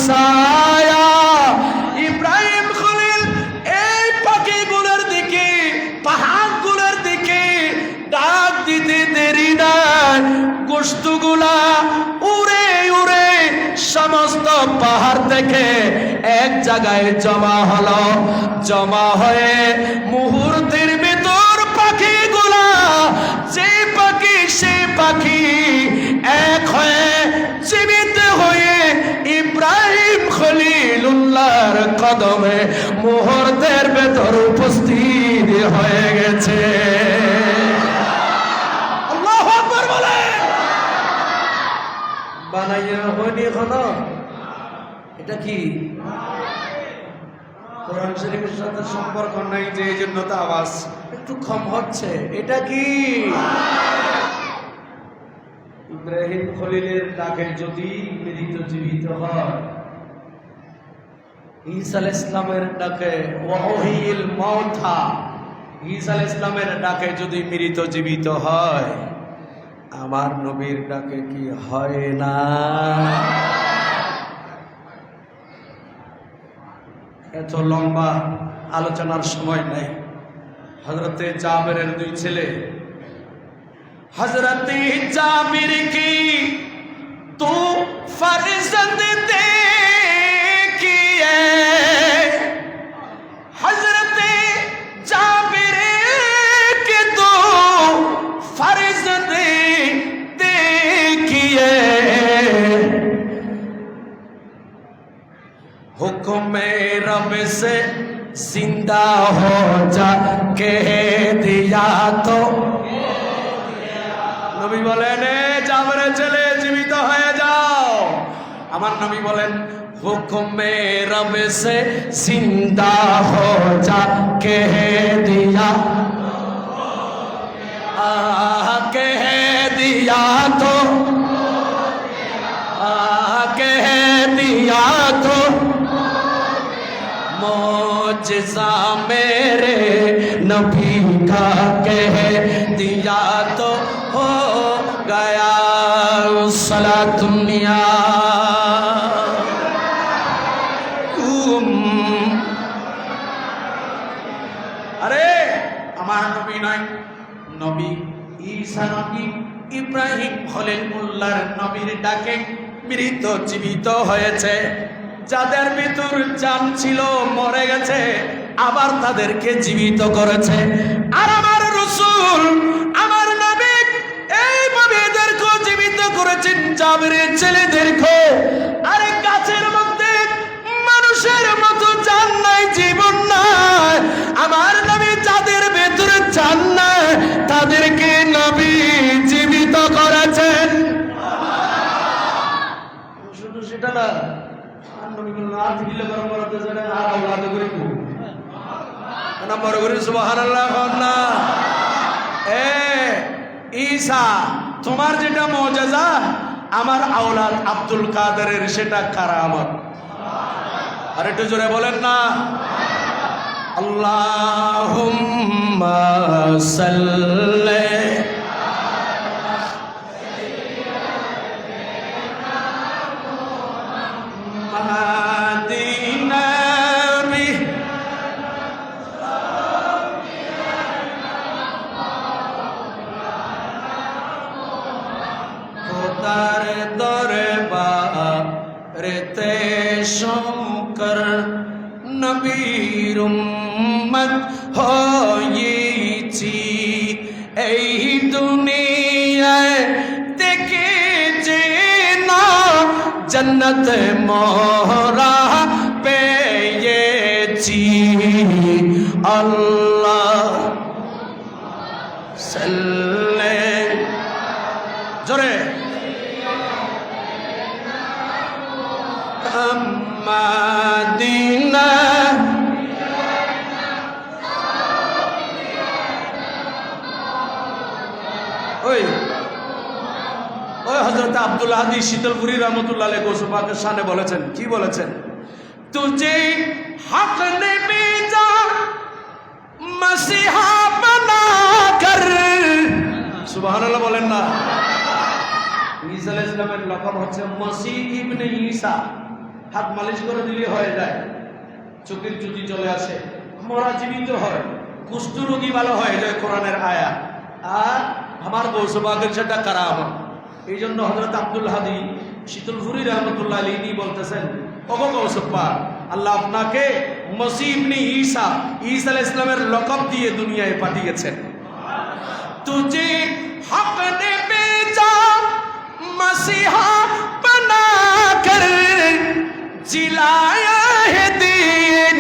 সায়া। ইব্রাহিম খলিল এই পাখিগুলোর দিকে, পাহাড়গুলোর দিকে ডাক দিতে দেরি নাই, গোশতগুলা উড়ে উড়ে সমস্ত পাহাড় থেকে এক জায়গায় জমা হলো। জমা হয়ে মুহূর্তের ভিতর পাখিগুলা, যে পাখি সে পাখি এক হয়ে জীবিত হয়ে ইব্রাহিম খলিলুল্লাহর কদমে মুহূর্তের ভেতর উপস্থিত হয়ে গেছে। আল্লাহু আকবার বলেন। বানাইয়া হয়নি এখনো? এটা কি কোরআন শরীফের সাথে সম্পর্ক নাই, যে এই জন্য তো আওয়াজ একটু কম হচ্ছে। এটা কি ইব্রাহিম খলিলের ডাকে যদি মৃত জীবিত হয়, ঈসা আলাইহিস সালামের ডাকে ওয়াহিল মাউতা, ঈসা আলাইহিস সালামের ডাকে যদি মৃত জীবিত হয়, আমার নবীর ডাকে কি হয় না? এত লম্বা আলোচনার সময় নাই। হযরতে জাবেরের দুই ছেলে, হযরতে জাবির কি তো ফরজন্দ দেখিয়ে, হযরতে জাবির के तो फर्ज देखिए, हुक्म रब से जिंदा हो जा कह दिया तो। নবী বলেন, জাবরে ছেলে জীবিত হয়ে যাও। আমার নবী বলেন, হুকুমে রব সে জিন্দা হো যা কহ দিয়া, कह दिया तो, कह दिया तो मौजिज़ा मेरे नबी का कह दिया तो हो गया सलातुन्निया। अरे আমার নবী নয়, নবী ঈসা নবী ইব্রাহিম খলিলুল্লাহর নবীর ডাকে মৃত জীবিত হয়েছে। যাদের ভিতর জান ছিল মরে গেছে, আবার তাদেরকে জীবিত করেছে। আর আমার রাসূল, আমার নবী এইভাবে এদেরকে জীবিত করেছেন, জাবেরের ছেলেদেরকে। আরে গাছের মধ্যে মানুষের মতো জান নাই, জীবন নাই, আমার নবী যাদের ভেতরে জান নাই তাদেরকে নবী জীবিত করেছেন। শুধু সেটা না, নবী বললেন আর দিলে গরম করতে জানেন আর আওলাদ করে কো না বড় করে সুবহানাল্লাহ না। ঈসা, তোমার যেটা মুজিজা আমার আওলাদ আব্দুল কাদেরের সেটা কারামত। আর একটু জোরে বলেন না আল্লাহুম্মা সাল্লি রেতে শঙ্কর নবীর উম্মত হয়েছি এই দুনিয়ায় থেকে যে না জন্নত মোরা পেয়েছি আল্লাহ সাল্লে জোরে মাদিনা ওই হযরত আব্দুল হাদী শীতলপুরী রহমতুল্লাহ আলাইহি গোসপাকের শানে বলেছেন, কি বলেছেন? তুঝে হক নে বেজা মসিহা বনা কর, সুবহানাল্লাহ বলেন না। ঈসা আলাইহিস সালামের লকব হচ্ছে মসিহ ইবনে ঈসা। হাত মালিশ করে দিলে হয়ে যায়, চোখের জ্যোতি চলে আসে, মরা জীবিত হয়, কুষ্ঠ রোগী ভালো হয়ে যায়, কোরআনের আয়াত। আর আমার গৌসবাগের সেটা কারামত। এই জন্য হযরত আব্দুল হাদী শীতলপুরী রহমতুল্লাহ আলাইহি বলতেছেন, ওগো গৌসবা, আল্লাহ আপনাকে মসিহ ইবনে ঈসা, ঈসা আলাইহিস সালামের লকব দিয়ে দুনিয়ায় পাঠিয়েছেন। তুঝে হক নে বেজা মসিহা বনা কর जिलाया है दीन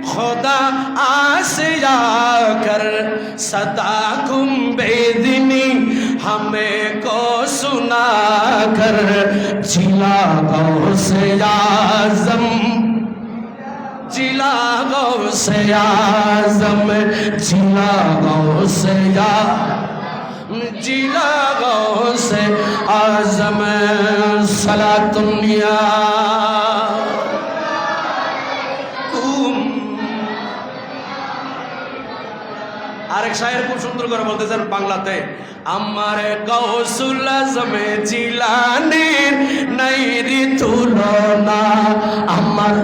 खुदा आसिया कर सदा कुम बेदनी हमें को सुना कर जिला गौसे आज़म जिला गौसे आज़म जिला गौसे जिला गौसे आज़म सलातुनिया। আরেক শায়ের খুব সুন্দর করে বলতেছেন বাংলাতে, আমার গৌসুল আজমে জিলানির নাই রে তুলনা, আমার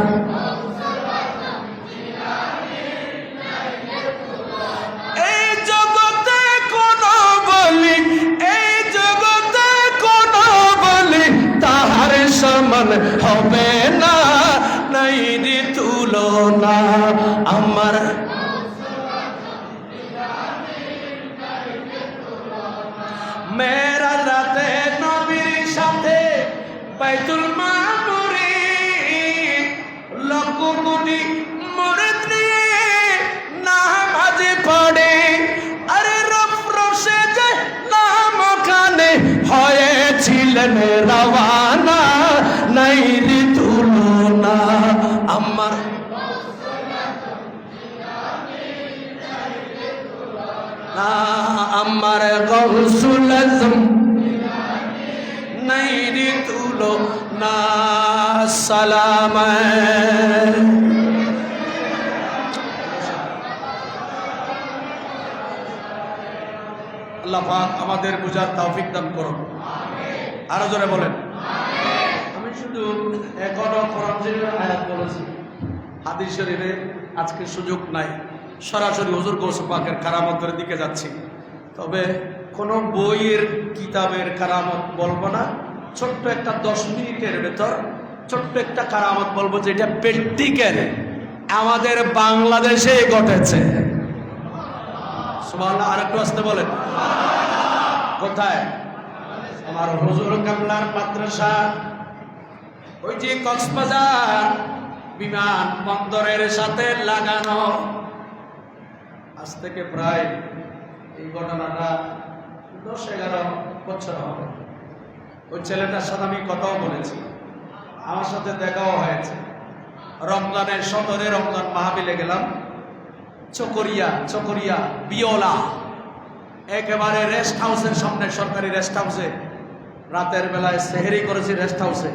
এই জগতে কোন বলি, এই জগতে কোন বলি তাহার সমান হবে না, নাই রে তুলনা আমার। মেরা রাতে নবীর সাথে বাইতুল মামুরে লক্ষ কোটি মুরিদ নিয়ে নামাজে পড়ে, আরে রফরশে যে নাম কানে হয়েছিলেন রওয়ানা, নাই রে তুলনা আমার। আমার গৌসুল আজম নাই রে তুলো না সালাম। আল্লাহ পাক আমাদের বুঝার তৌফিক দান করুন, আরো জোরে বলেন। আমি শুধু এখনো কোরআন শরীফের আয়াত বলেছি, হাদিস শরীফে আজকে সুযোগ নাই, সরাসরি হুজুর গৌসে পাকের কারামতের দিকে যাচ্ছি। তবে কোনো বইয়ের কিতাবের কারামত বলবো না, ছোট্ট একটা 10 মিনিটের ভেতর ছোট্ট একটা কারামত বলবো, যেটা প্র্যাকটিক্যাল আমাদের বাংলাদেশে ঘটেছে। সুবহানাল্লাহ, আরেকটু আসতে বলেন। কোথায়? আমার হুজুর কামলার মাদ্রাসা, ওই যে কক্সবাজার বিমান বন্দরের সাথে লাগানো। আজ থেকে প্রায় এই ঘটনাটা 10-11 বছর হবে। ওই ছেলেটার সাথে আমি কথাও বলেছি, আমার সাথে দেখাও হয়েছে। রমজানের 17 রমজান মাহফিলে গেলাম, চকরিয়া বিওলা, একেবারে রেস্ট হাউসের সামনে, সরকারি রেস্ট হাউসে রাতের বেলায় সেহরি করেছি রেস্ট হাউসে।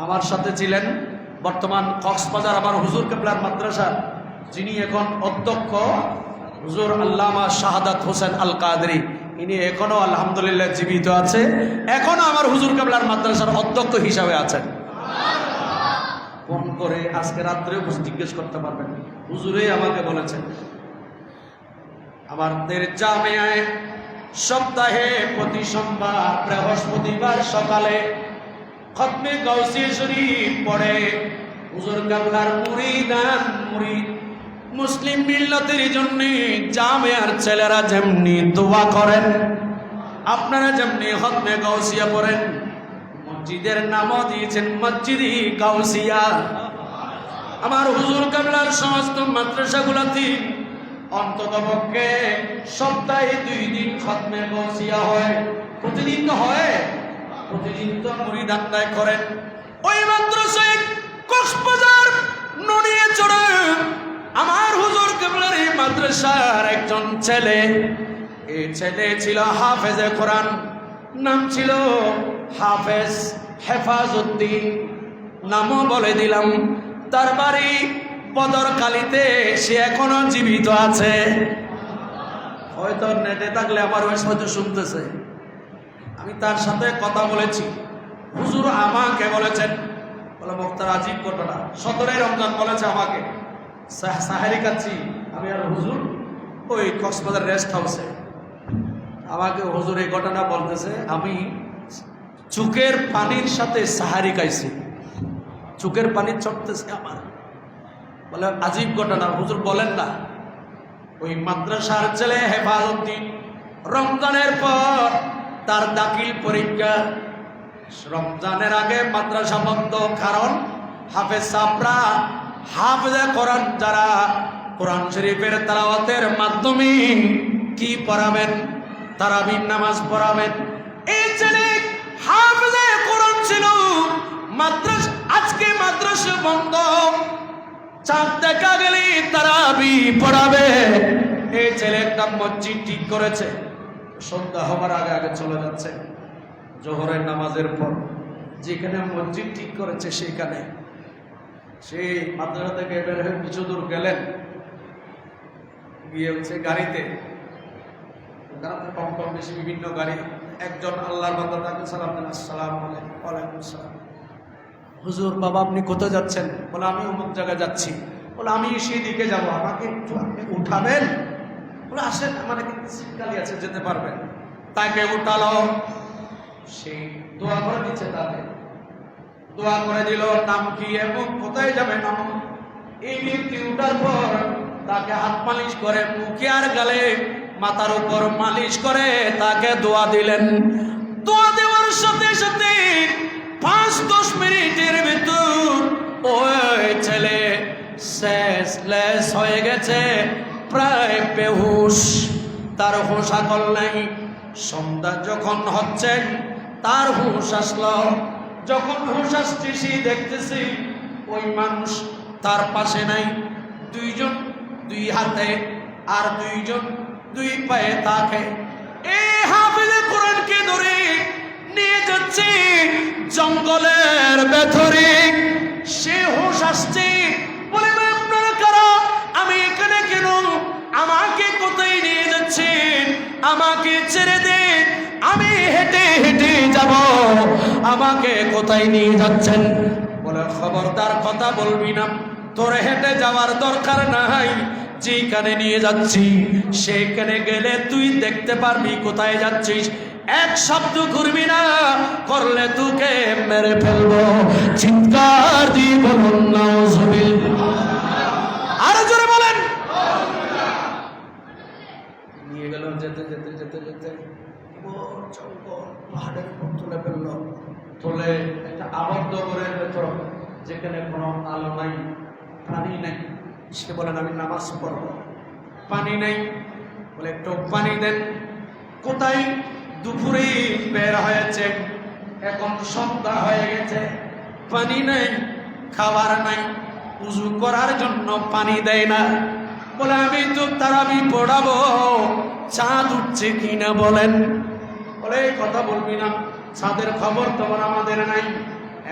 আমার সাথে ছিলেন বর্তমান কক্সবাজার আমার হুজুর কেবলার মাদ্রাসা যিনি এখন অধ্যক্ষ হুজুর আল্লামা শাহাদাত হোসেন আল কাদরি। ইনি এখনো আলহামদুলিল্লাহ জীবিত আছে, এখনো আমার হুজুর কেবলার মাদ্রাসার অধ্যক্ষ হিসাবে আছেন। ফোন করে আজকে রাত্রেও জিজ্ঞেস করতে পারবেন, হুজুরে আমাকে বলেছেন আমাদের জামিয়ায় সপ্তাহে প্রতি সোমবার বৃহস্পতিবার সকালে খতমে গাউসিয়া শরীফ পড়ে। হুজুর কেবলার মুরিদান মুরিদ মুসলিম মিল্লাতের জন্য জামিয়ার ছেলেরা যেমনি দোয়া করেন, আপনারা যেমনি খতমে গাউসিয়া পড়েন, মসজিদের নামও দিয়েছেন মসজিদি গাউসিয়া। আমার হুজুর কেবলার সমস্ত মাদ্রাসাগুলোতে অন্ততপক্ষে সপ্তাহে 2 দিন খতমে গাউসিয়া হয়। প্রতিদিন তো হয়, প্রতিদিন তো মুরিদ আদায় করেন। ওই মাদ্রাসায় কক্সবাজার নড়িয়ে চড়ে আমার হুজুর কেবলার এই মাদ্রাসার একজন ছেলে, এই ছেলে ছিল হাফেজে কোরআন, নাম ছিল হাফেজ হেফাজউদ্দিন, নামও বলে দিলাম। তার বাড়ি বদরকালীতে, সে এখনো জীবিত আছে। হয়তো নেটে থাকলে আমার ওই হয়তো শুনতেছে। আমি তার সাথে কথা বলেছি, হুজুর আমাকে বলেছেন, বলে মুক্তার আজীব ঘটনা, 17 রমজান বলেছে আমাকে, সাহারি খাচ্ছি আমি আর হুজুর ওই কক্সবাজার রেস্ট হাউসে। আমাকে হুজুর এই ঘটনা বলতেছে, আমি চুকের পানির সাথে সাহারি খাইছি, চুকের পানি চড়তেছে আমার। বলে আজীব ঘটনা, হুজুর বলেন না। ওই মাদ্রাসার ছেলে হেফাজউদ্দিন রমজানের পর তার দাখিল পরীক্ষা, রমজানের আগে মাদ্রাসা বন্ধ, কারণ হাফেজ সাহরা হাফেজে কোরআন যারা কোরআন শরীফের তেলাওয়াতের মাধ্যমে কি পড়াবেন, তারাবির নামাজ পড়াবেন। এই ছেলে হাফেজে কোরআন ছিল, মাদ্রাসা আজকে মাদ্রাসা বন্ধ, চাঁদ দেখা গেলে তারাবি পড়াবে। এই ছেলে একটা মসজিদ ঠিক করেছে, সন্ধ্যা হবার আগে আগে চলে যাচ্ছে, জোহরের নামাজের পর যেখানে মসজিদ ঠিক করেছে সেইখানে সেই মাদ্রাসা থেকে বের হয়ে কিছু দূর গেলেন, গিয়ে হচ্ছে গাড়িতে কম কম বেশি বিভিন্ন গাড়ি, একজন আল্লাহর বান্দা তাকে সালাম দেন, আসসালামু আলাইকুম। ওয়ালাইকুম আসসালাম। হুজুর বাবা আপনি কোথায় যাচ্ছেন? বলে আমি অমুক জায়গায় যাচ্ছি। বলে আমি সেই দিকে যাবো, আমাকে একটু আপনি উঠাবেন? বলে আসেন, আমার শীতকালি আছে, যেতে পারবেন। তাকে উঠালো, সেই দোয়া করে দিচ্ছে, তাকে দোয়া করে দিল, নাম কি এবং কোথায় যাবে নাম। এই ব্যক্তি উঠার পর তাকে হাত মালিশ করে, মুখে আর গালে মাথার উপর মালিশ করে তাকে দোয়া দিলেন। দোয়া দেওয়ার সাথে সাথে 5-10 মিনিটের ভিতর ওই ছেলে শেষলেস হয়ে গেছে, প্রায় বেহুশ, তার হুঁশ আকল নাই। সন্ধ্যা যখন হচ্ছে তার হুঁশ আসলো, যখন হুঁশ আসতেছি দেখতেছি ওই মানুষ তার পাশে নাই, 2 জন 2 হাতে আর 2 জন 2 পায়ে তাকে এই হাফেজে কোরআনকে ধরে নিয়ে যাচ্ছে জঙ্গলের ভেতরে। সে হুঁশ আসছে, বলে আপনারা কারা, আমি এখানে কেন, আমাকে কোথায় নিয়ে যাচ্ছেন, আমাকে ছেড়ে দেন, আমি হেঁটে হেঁটে যাব, আমাকে কোথায় নিয়ে যাচ্ছেন? বলে খবরদার কথা বলবি না, তোর হেঁটে যাওয়ার দরকার নাই, যেখানে নিয়ে যাচ্ছি সেখানে গেলে তুই দেখতে পারবি কোথায় যাচ্ছিস, এক শব্দ করবি না, করলে তোকে মেরে ফেলবো। চিৎকার দিয়ে বলুন নাউজুবিল্লাহ, আরো জোরে বলেন। নিয়ে গেল, যেতে যেতে যেতে যেতে জঙ্গল পাহাড়ের উপর তুলে ফেললো, তুলে একটা আবদ্ধ ঘরের ভেতর, যেখানে কোনো আলো নাই, পানি নাই। সে বলেন আমি নামাজ পড়ব, পানি নাই, বলে একটু পানি দেন। কোথায়? দুপুরে বের হয়েছে, এখন সন্ধ্যা হয়ে গেছে, পানি নাই, খাবার নাই, উজু করার জন্য পানি দেয় না। বলে আমি তো তারাবি পড়াবো, চাঁদ উঠছে কিনা বলেন। বলে এই কথা বলবি না, ছাদের খবর তোমার আমাদের নাই,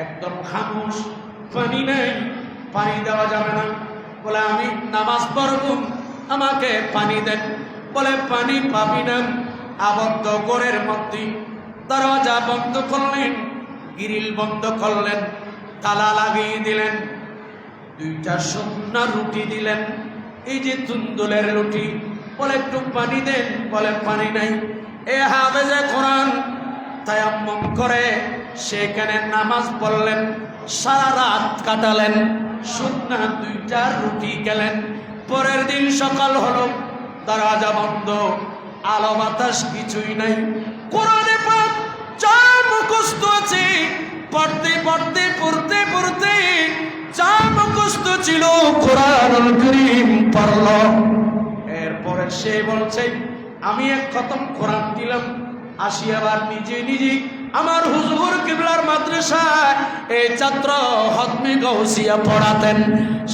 একদম খামোশ, পানি নেই, পানি দেওয়া যাবে না। বলে আমি নামাজ পড়ব, আমাকে পানি দেন। বলে পানি পাবি না। আবদ্ধ ঘরের মধ্যে দরজা বন্ধ করলেন, গ্রিল বন্ধ করলেন, তালা লাগিয়ে দিলেন, দুইটা শুকনা রুটি দিলেন, এই যে তুন্দুলের রুটি। বলে একটু পানি দেন, বলে পানি নাই। এ হাফেজে কোরআন তায়াম্মুম করে সেখানে নামাজ পড়লেন, সারা রাত কাটালেন, শুকনা দুইটা রুটি গেলেন। পরের দিন সকাল হলো, দরজা বন্ধ, আলো বাতাস কিছুই নাই। কোরআনে পাক যা মুখস্থ আছে, পড়তে পড়তে পড়তে পড়তে যা মুখস্থ ছিল কোরআনুল কারীম পড়ল। এরপরে সে বলছে আমি এক খতম কোরআন দিলাম, আসি আবার নিজে নিজে আমার হুজুর কিবলার মাদ্রাসায় এই ছাত্র খতমে গাউসিয়া পড়াতেন।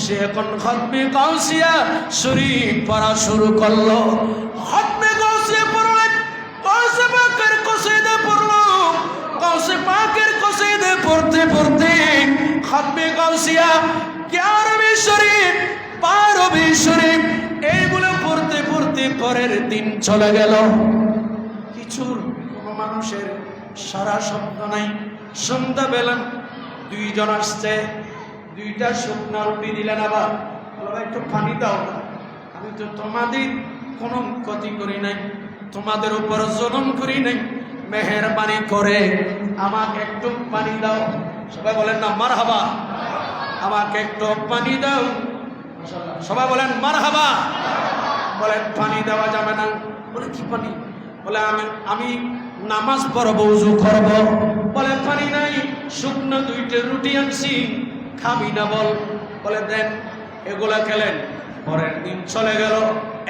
সে এখন খতমে গাউসিয়া শরীফ পড়া শুরু করলো। খতমে গাউসিয়া পড়লেন, গাউসে পাকের কসিদা পড়লো, গাউসে পাকের কসিদা পড়তে পড়তে খতমে গাউসিয়া 11 শরীফ 12 শরীফ এইগুলো পড়তে পড়তে পরের দিন চলে গেল। কিছুর কোনো মানুষের সারা শব্দ নাই। সন্ধ্যাবেলা দুইজন আসছে, দুইটা শুকনা রুটি দিলেন, আবার একটু পানি দাও না, আমি তো তোমাদের কোনো ক্ষতি করি নাই, তোমাদের উপর জুলুম করি নাই, মেহেরবানি করে আমাকে একটু পানি দাও। সবাই বলেন না মারহাবা, আমাকে একটু পানি দাও। সবাই বলেন মারহাবা। বলেন পানি দেওয়া যাবে না। বলে কি পানি? বলে আমি নামাজ পড়ব, ওযু করব। বলে পানি নাই, শুকনো দুইটা রুটি আনছি, খাবি না বল। বলে দেন। এগুলা খেলেন। পরের দিন চলে গেল,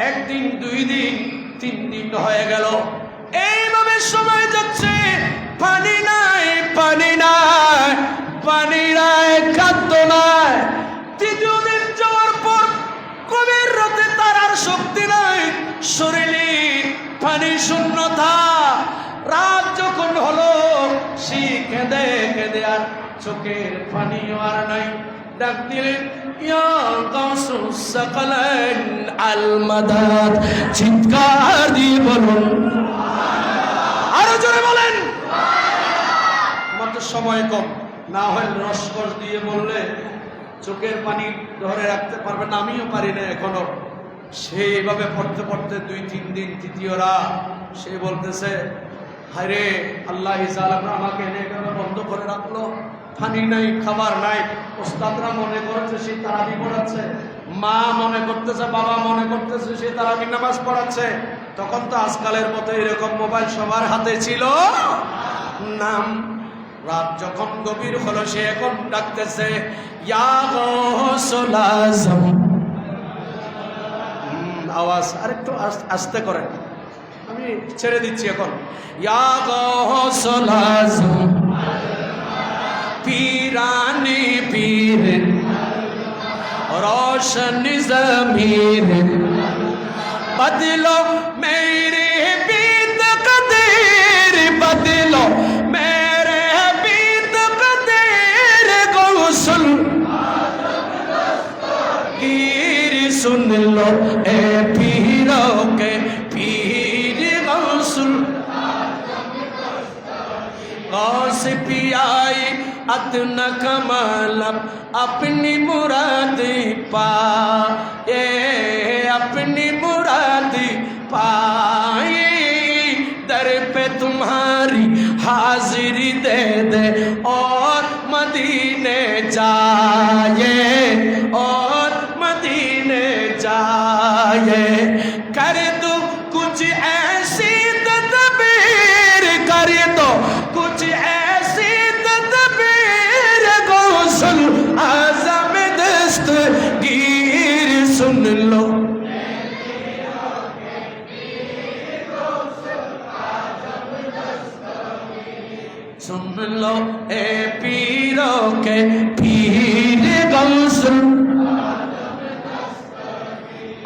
একদিন, 2 দিন, 3 দিন হয়ে গেল। এইভাবে সময় যাচ্ছে, পানি নাই, পানি নাই, পানি নাই, খাদ্য নাই। 3য় দিন যাওয়ার পর কবির রাতে তার আর শক্তি নাই, শরীরে পানি শূন্যতা। রাত যখন হলো, সে কেঁদে কেঁদে আর চোখের পানিও আর নাই। ডাক দিলেন ইয়া গাউসুস সাকালাইন আল মাদাদ। চিৎকার দিয়ে বলুন, আরো জোরে বলেন। আমার তো সময় কম, না হয় রসকস দিয়ে বললে চোখের পানি ধরে রাখতে পারবে না, আমিও পারি না এখনো। সেইভাবে পড়তে পড়তে 2-3 দিন, 3য় রাত সে বলতেছে হায়রে আল্লাহ ইজালাম আমাকে এনে এখানে বন্ধ করে রাখলো, পানি নাই, খাবার নাই। ওস্তাদরা মনে করছে সে তারাবি পড়াচ্ছে, মা মনে করতেছে, বাবা মনে করতেছে সে তারাবি নামাজ পড়াচ্ছে। তখন তো আজকালের মতো এরকম মোবাইল সবার হাতে ছিল না। রাত যখন গভীর হলো, সে এখন ডাকতেছে ইয়া গাউসুল আযম। আওয়াজ আরেকটু আস্তে করেন, আমি ছেড়ে দিচ্ছি এখন। ইয়া গাউসুল আযম পীরানে পীর रोशन ज़मीर बदलो मेरे बीत कदीर, बदलो मेरे बीत कदीर। गौसुल गिर सुन लो ए पीरों के पीर। गौसुल गौस पियाई अदना कमाल अपनी मुराद पाए, अपनी मुराद पाए। दर पे तुम्हारी हाजिरी दे दे और मदीने जाए, और मदीने जाए। कर दो कुछ ऐसी तदबीर, कर दो कुछ ऐसी तदबीर। गौसुल आज़म दस्तगीर सुन लो। सुन लो ए पीरों के पीर। गौसुल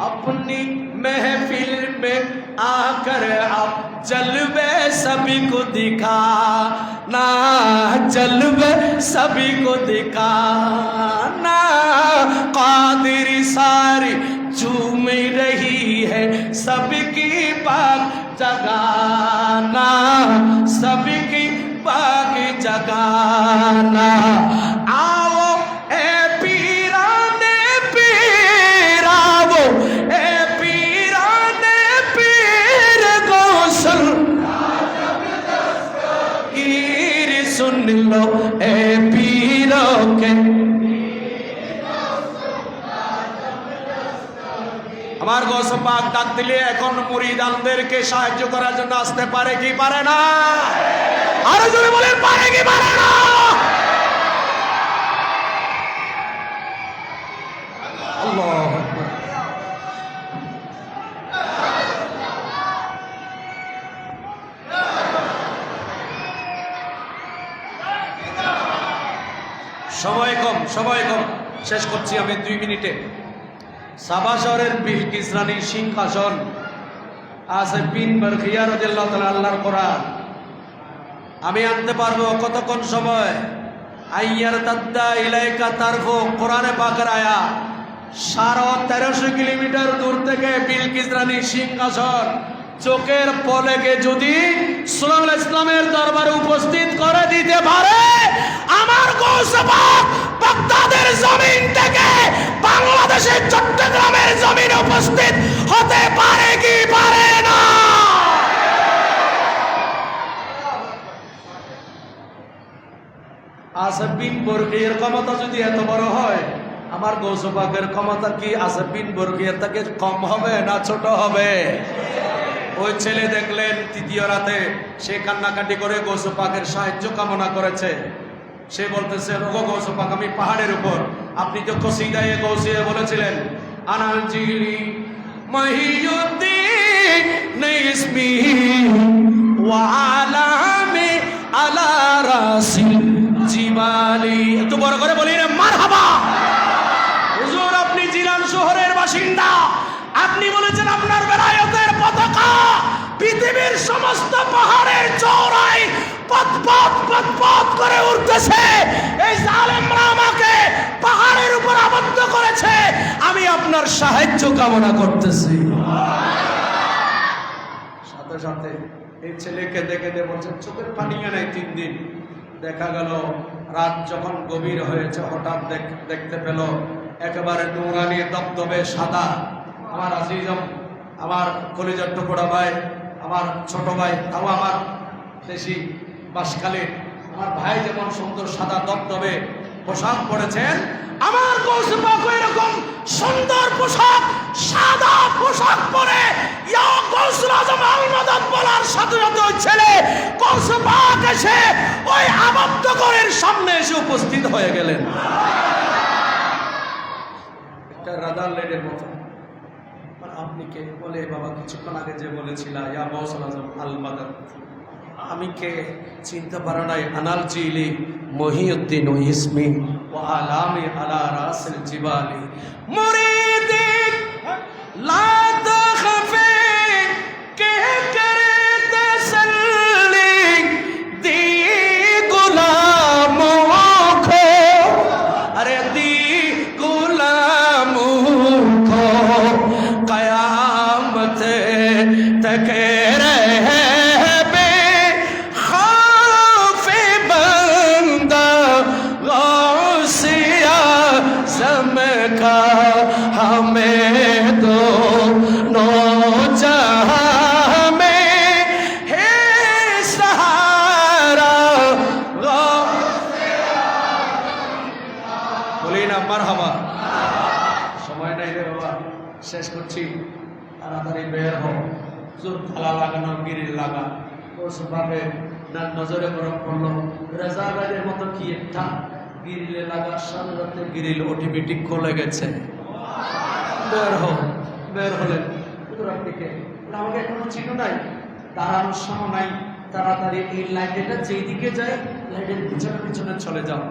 अपनी महफिल में आकर आप जलवे सभी को दिखा जलवे सभी को दिखाना, कादिर सारी झूम रही है सबकी पाक जगाना, सबकी पाक जगाना। आओ ए पीराने पीरावो, ए पीराने पीर गौसल गिर सुन लो ए पीरो के। আমার গৌস পাক ডাক দিলে এখন মুরিদানদেরকে সাহায্য করার জন্য আসতে পারে কি পারে না? আরো জোরে বলেন, পারে কি পারে না? আল্লাহু আকবার। সময় কম, শেষ করছি আমি 2 মিনিটে। সাবা শহরের বিলকিস রানীর সিংহাসন আছে বিন বরখিয়া রাদিয়াল্লাহু তাআলা আল্লাহর কোরআন। আমি আনতে পারবো কতক্ষণ সময়? আইয়ার তাদ্দা ইলাইকা তারফু, কোরআনে পাকের আয়াত। 1350 কিলোমিটার দূর থেকে বিলকিস রানীর সিংহাসন চোখের পলকে যদি সুলাইমান ইসলামের দরবারে উপস্থিত করে দিতে পারে, আমার গৌস পাক বাগদাদের জমিন থেকে বাংলাদেশের চট্টগ্রামের জমিনে উপস্থিত হতে পারে কি পারে না? আসিফ বিন বরখিয়ার ক্ষমতা যদি এত বড় হয়, আমার গৌস পাকের ক্ষমতা কি আসিফ বিন বরখিয়ার থেকে কম হবে না ছোট হবে? ওই ছেলে দেখলেন তৃতীয় রাতে সে কান্নাকাটি করে গৌস পাকের সাহায্য কামনা করেছে। সে বলতেছে, ওগো গৌস পাক, আমি পাহাড়ের উপর, আপনি তো কসিদায়ে গৌসিয়া বলেছিলেন আনাল জিলি মহিউদ্দিন ইসমি ওয়া আলামি আলা রাসিল জিবালি। একটু বড় করে বলি না মারহাবা। হুজুর, আপনি জিলান শহরের বাসিন্দা, আপনি বলেছেন আপনার বেলায়েতের পতাকা পৃথিবীর সমস্ত পাহাড়ের চওড়ায় পথ পথ পথ পথ করে উঠতেছে। এই জালেমরা আমাকে পাহাড়ের উপর আবদ্ধ করেছে, আমি আপনার সাহায্য কামনা করতেছি। সাথে সাথে এই ছেলেকে দেখে বলছেন চোখের পানি নাই 3 দিন। দেখা গেল রাত যখন গভীর হয়েছে, হঠাৎ দেখতে পেল একেবারে নুরানি দবদবে সাদা। আমার আজিজম, আমার কলিজার টুকরা ভাই, আমার ছোট ভাই, তাও আমার দেশি বাসকালে আমার ভাই যেমন সুন্দর সাদা দবদবে পোশাক পরেছেন, আমার গৌস পাক এরকম সুন্দর পোশাক, সাদা পোশাক পরে ইয়া গৌসুল আজম আল মাদাদ বলার সাথে সাথে ওই ছেলে গৌস পাক এসে ওই আবদ্ধ ঘরের সামনে এসে উপস্থিত হয়ে গেলেন। একটা রাদার লেডের মতো। আপনি কে? বলে, বাবা কিছুক্ষণ আগে যে বলেছিলা ইয়া গৌসুল আজম আল মাদাদ, আমি কে চিনতে পারো নাই? আনাল জিলি মহিউদ্দিন ও ইসমি ওয়া আলামি আলা রাসিল জিবালি। মুরিদি লা তাখফি কে করে তসল্লি দি গুলামো কো, আরে দি গুলামো কো কয়ামত তক রহে का हमें दो नो जहां में है सहारा। বলি না মারহাবা। সময় নাই রে বাবা, শেষ করছি। তাড়াতাড়ি বের হও। জোর থালা লাগানো, গিরিল লাগা, ওসভাবে নজরে গরম পড়লো। রেজাগারের মতো কি একটা গিরিলে লাগার সাথে সাথে গিরিল অটোমেটিক খুলে গেছে। বের হলেন। আপনি কে? আমাকে এখনো চিনো নাই, দাঁড়ানোর সময় নাই, তাড়াতাড়ি এই লাইটেটা যেই দিকে যায় লাইটের পিছনে পিছনে চলে যাও।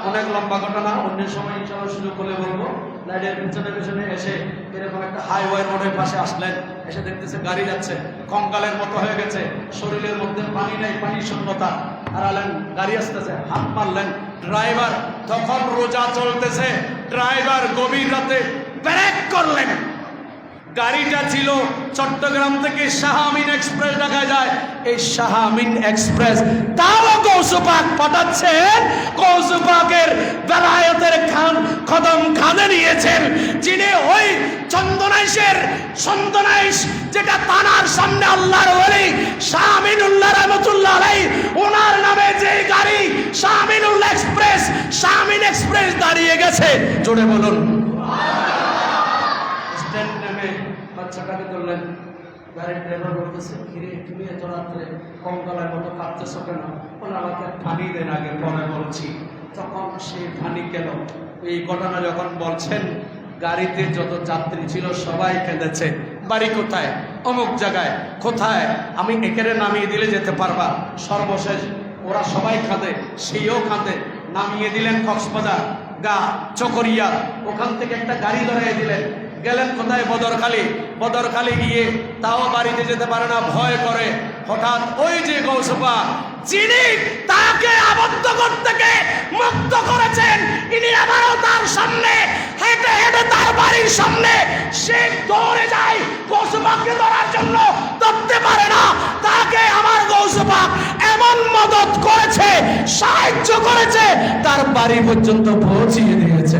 অনেক লম্বা ঘটনা, অন্য সময় ইনশাআল্লাহ সুযোগ হলে বলবো। লাইটের পিছনে পিছনে এসে এরকম একটা হাইওয়ে রোডের পাশে আসলেন, এসে দেখতেছে গাড়ি যাচ্ছে, কঙ্কালের মতো হয়ে গেছে, শরীরের মধ্যে পানি নেই, পানি শূন্যতা। হারালেন, গাড়ি আসতেছে, হাত মারলেন। ড্রাইভার তখন রোজা চলতেছে, ড্রাইভার গভীর রাতে ব্রেক করলেন। গাড়িটা ছিল চট্টগ্রাম থেকে শাহামিন এক্সপ্রেস দেখা যায়, এই শাহামিন এক্সপ্রেস তাও কৌসুপাক পাঠাচ্ছেন, কৌসুপাকের বেলায়েতের কদম খানে নিয়েছেন, যিনি ওই চন্দনাইশ যেটা থানার সামনে আল্লাহর ওলি শামিনুল্লাহ রাহমাতুল্লাহ আলাইহি ওনার নামে যে গাড়ি শামিন এক্সপ্রেস দাঁড়িয়ে গেছে, জোরে বলুন। স্ট্যান্ড নেমে বাচ্চাটাকে ধরলেন, গাড়ির ড্রাইভার বলতেছে, কিরে তুমি এত রাত্রে কঙ্কালের মতো কাঁদতেছো কেন? বলে আমাকে পানি দেন, আগে পরে বলছি। তখন সে পানি গেল। এই ঘটনা যখন বলছেন, গাড়িতে যত যাত্রী ছিল সবাই কেঁদেছে। বাড়ি কোথায়? অমুক জায়গায়। কোথায়? আমি একেরে নামিয়ে দিলে যেতে পারবা। সর্বশেষ ওরা সবাই কাঁদে, সেও কাঁদে। নামিয়ে দিলেন কক্সবাজার গা চকরিয়া, ওখান থেকে একটা গাড়ি ধরিয়ে দিলেন। গেলেন কোথায়? বদরখালি গিয়ে তাও বাড়িতে যেতে পারে না, ভয় করে। হঠাৎ ওই যে গৌসপা যিনি তাকে আবদ্ধ করতে মুক্ত করেছেন, ইনি আবারও তার সামনে হেঁটে হেঁটে তার বাড়ির সামনে সে দৌড়ে যায় গৌসপাকে ধরার জন্য, ধরতে পারে না। তাকে আমার গৌসপা এমন মদত করেছে, সাহায্য করেছে, তার বাড়ি পর্যন্ত পৌঁছিয়ে দিয়েছে।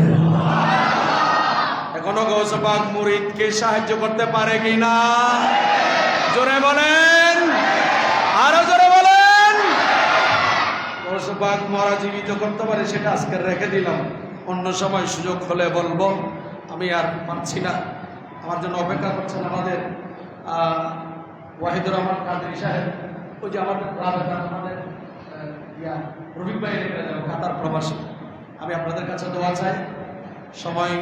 এখনো গৌসপাক মুরিদকে সাহায্য করতে পারে কিনা? জোরে বলেন, আরো জোরে বলেন। গৌসপাক মরা জীবিত করতে পারে, সেটা আজকে রেখে দিলাম, অন্য সময় সুযোগ হলে বলবো। আমি আর পারছি না, আমার জন্য অপেক্ষা করছেন আমাদের ওয়াহিদুর রহমান কাদরি সাহেব, ওই যে আমাদের রফিক ভাই কাতার প্রবাসী। আমি আপনাদের কাছে দোয়া চাই, সময়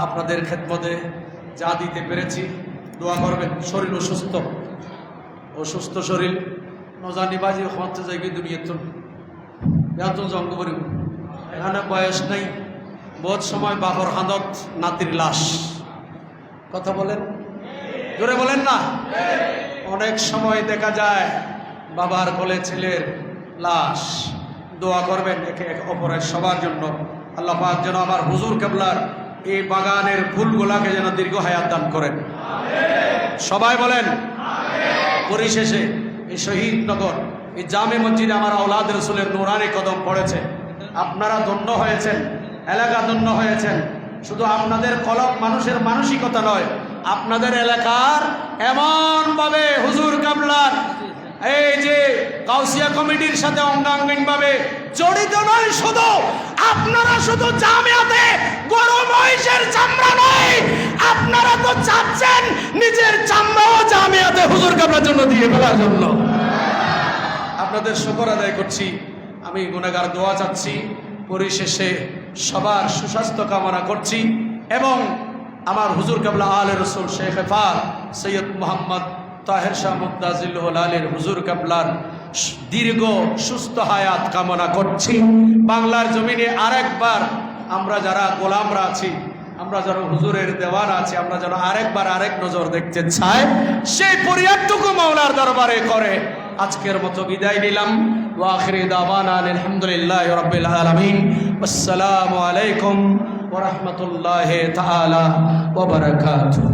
আপনাদের খেদমতে যা দিতে পেরেছি দোয়া করবেন। শরীর অসুস্থ শরীর নজানি বাজি হতে যাই দুনিয়া এত জঙ্গ করি, এখানে বয়স নেই, বহুত সময় বাবর হাঁদত নাতির লাশ। কথা বলেন, জোরে বলেন না। অনেক সময় দেখা যায় বাবার কোলে ছেলের লাশ। দোয়া করবেন একে অপরের সবার জন্য। আল্লাহ পাক যেন আমার হুজুর কেবলার এই বাগানের ফুলগুলাকে যেন দীর্ঘ হায়াত দান করেন, সবাই বলেন। পরিশেষে এই শহীদনগর, এই জামে মসজিদে আমার আওলাদ রসুলের নূরানি কদম পড়েছে। আপনারা ধন্য হয়েছেন, এলাকা ধন্য হয়েছেন। শুধু আপনাদের কলম মানুষের মানসিকতা নয়, আপনাদের এলাকার এমনভাবে হুজুর কাবলার এই যে কাউসিয়া কমিটির সাথে অঙ্গাঙ্গিনভাবে জড়িত নয়। শুধু আপনারা শুধু জামিয়াতে গরু মহিষের চামড়া নয়, আপনারা তো চাচ্ছেন নিজের চামড়াও জামিয়াতে হুজুর কাবলার জন্য দিয়ে ফেলার জন্য। আপনাদের শুকর আদায় করছি, আমি গুনাহগার দোয়া চাচ্ছি। পরিশেষে সবার সুস্বাস্থ্য কামনা করছি এবং আমার হুজুর কাবলা আলে রসুল শেখ হেফার সৈয়দ মোহাম্মদ তাহের শাহ মুদ্দাজিল্লুল আলীর হুজুর কাবলার দীর্ঘ সুস্থ হায়াত কামনা করছি। বাংলার জমিনে আরেকবার আমরা যারা গোলামরা আছি, আমরা যারা হুজুরের দেওয়ান আছি, আমরা যেন আরেকবার আরেক নজর দেখতে চাই, সেই পরিয়ারটুকু মাওলার দরবারে করে আজকের মতো বিদায় নিলাম। ওয়া আখিরি দাওয়ানা আলহামদুলিল্লাহি রাব্বিল আলামিন। আসসালামু আলাইকুম ওয়া রাহমাতুল্লাহি তাআলা ওয়া বারাকাতুহু।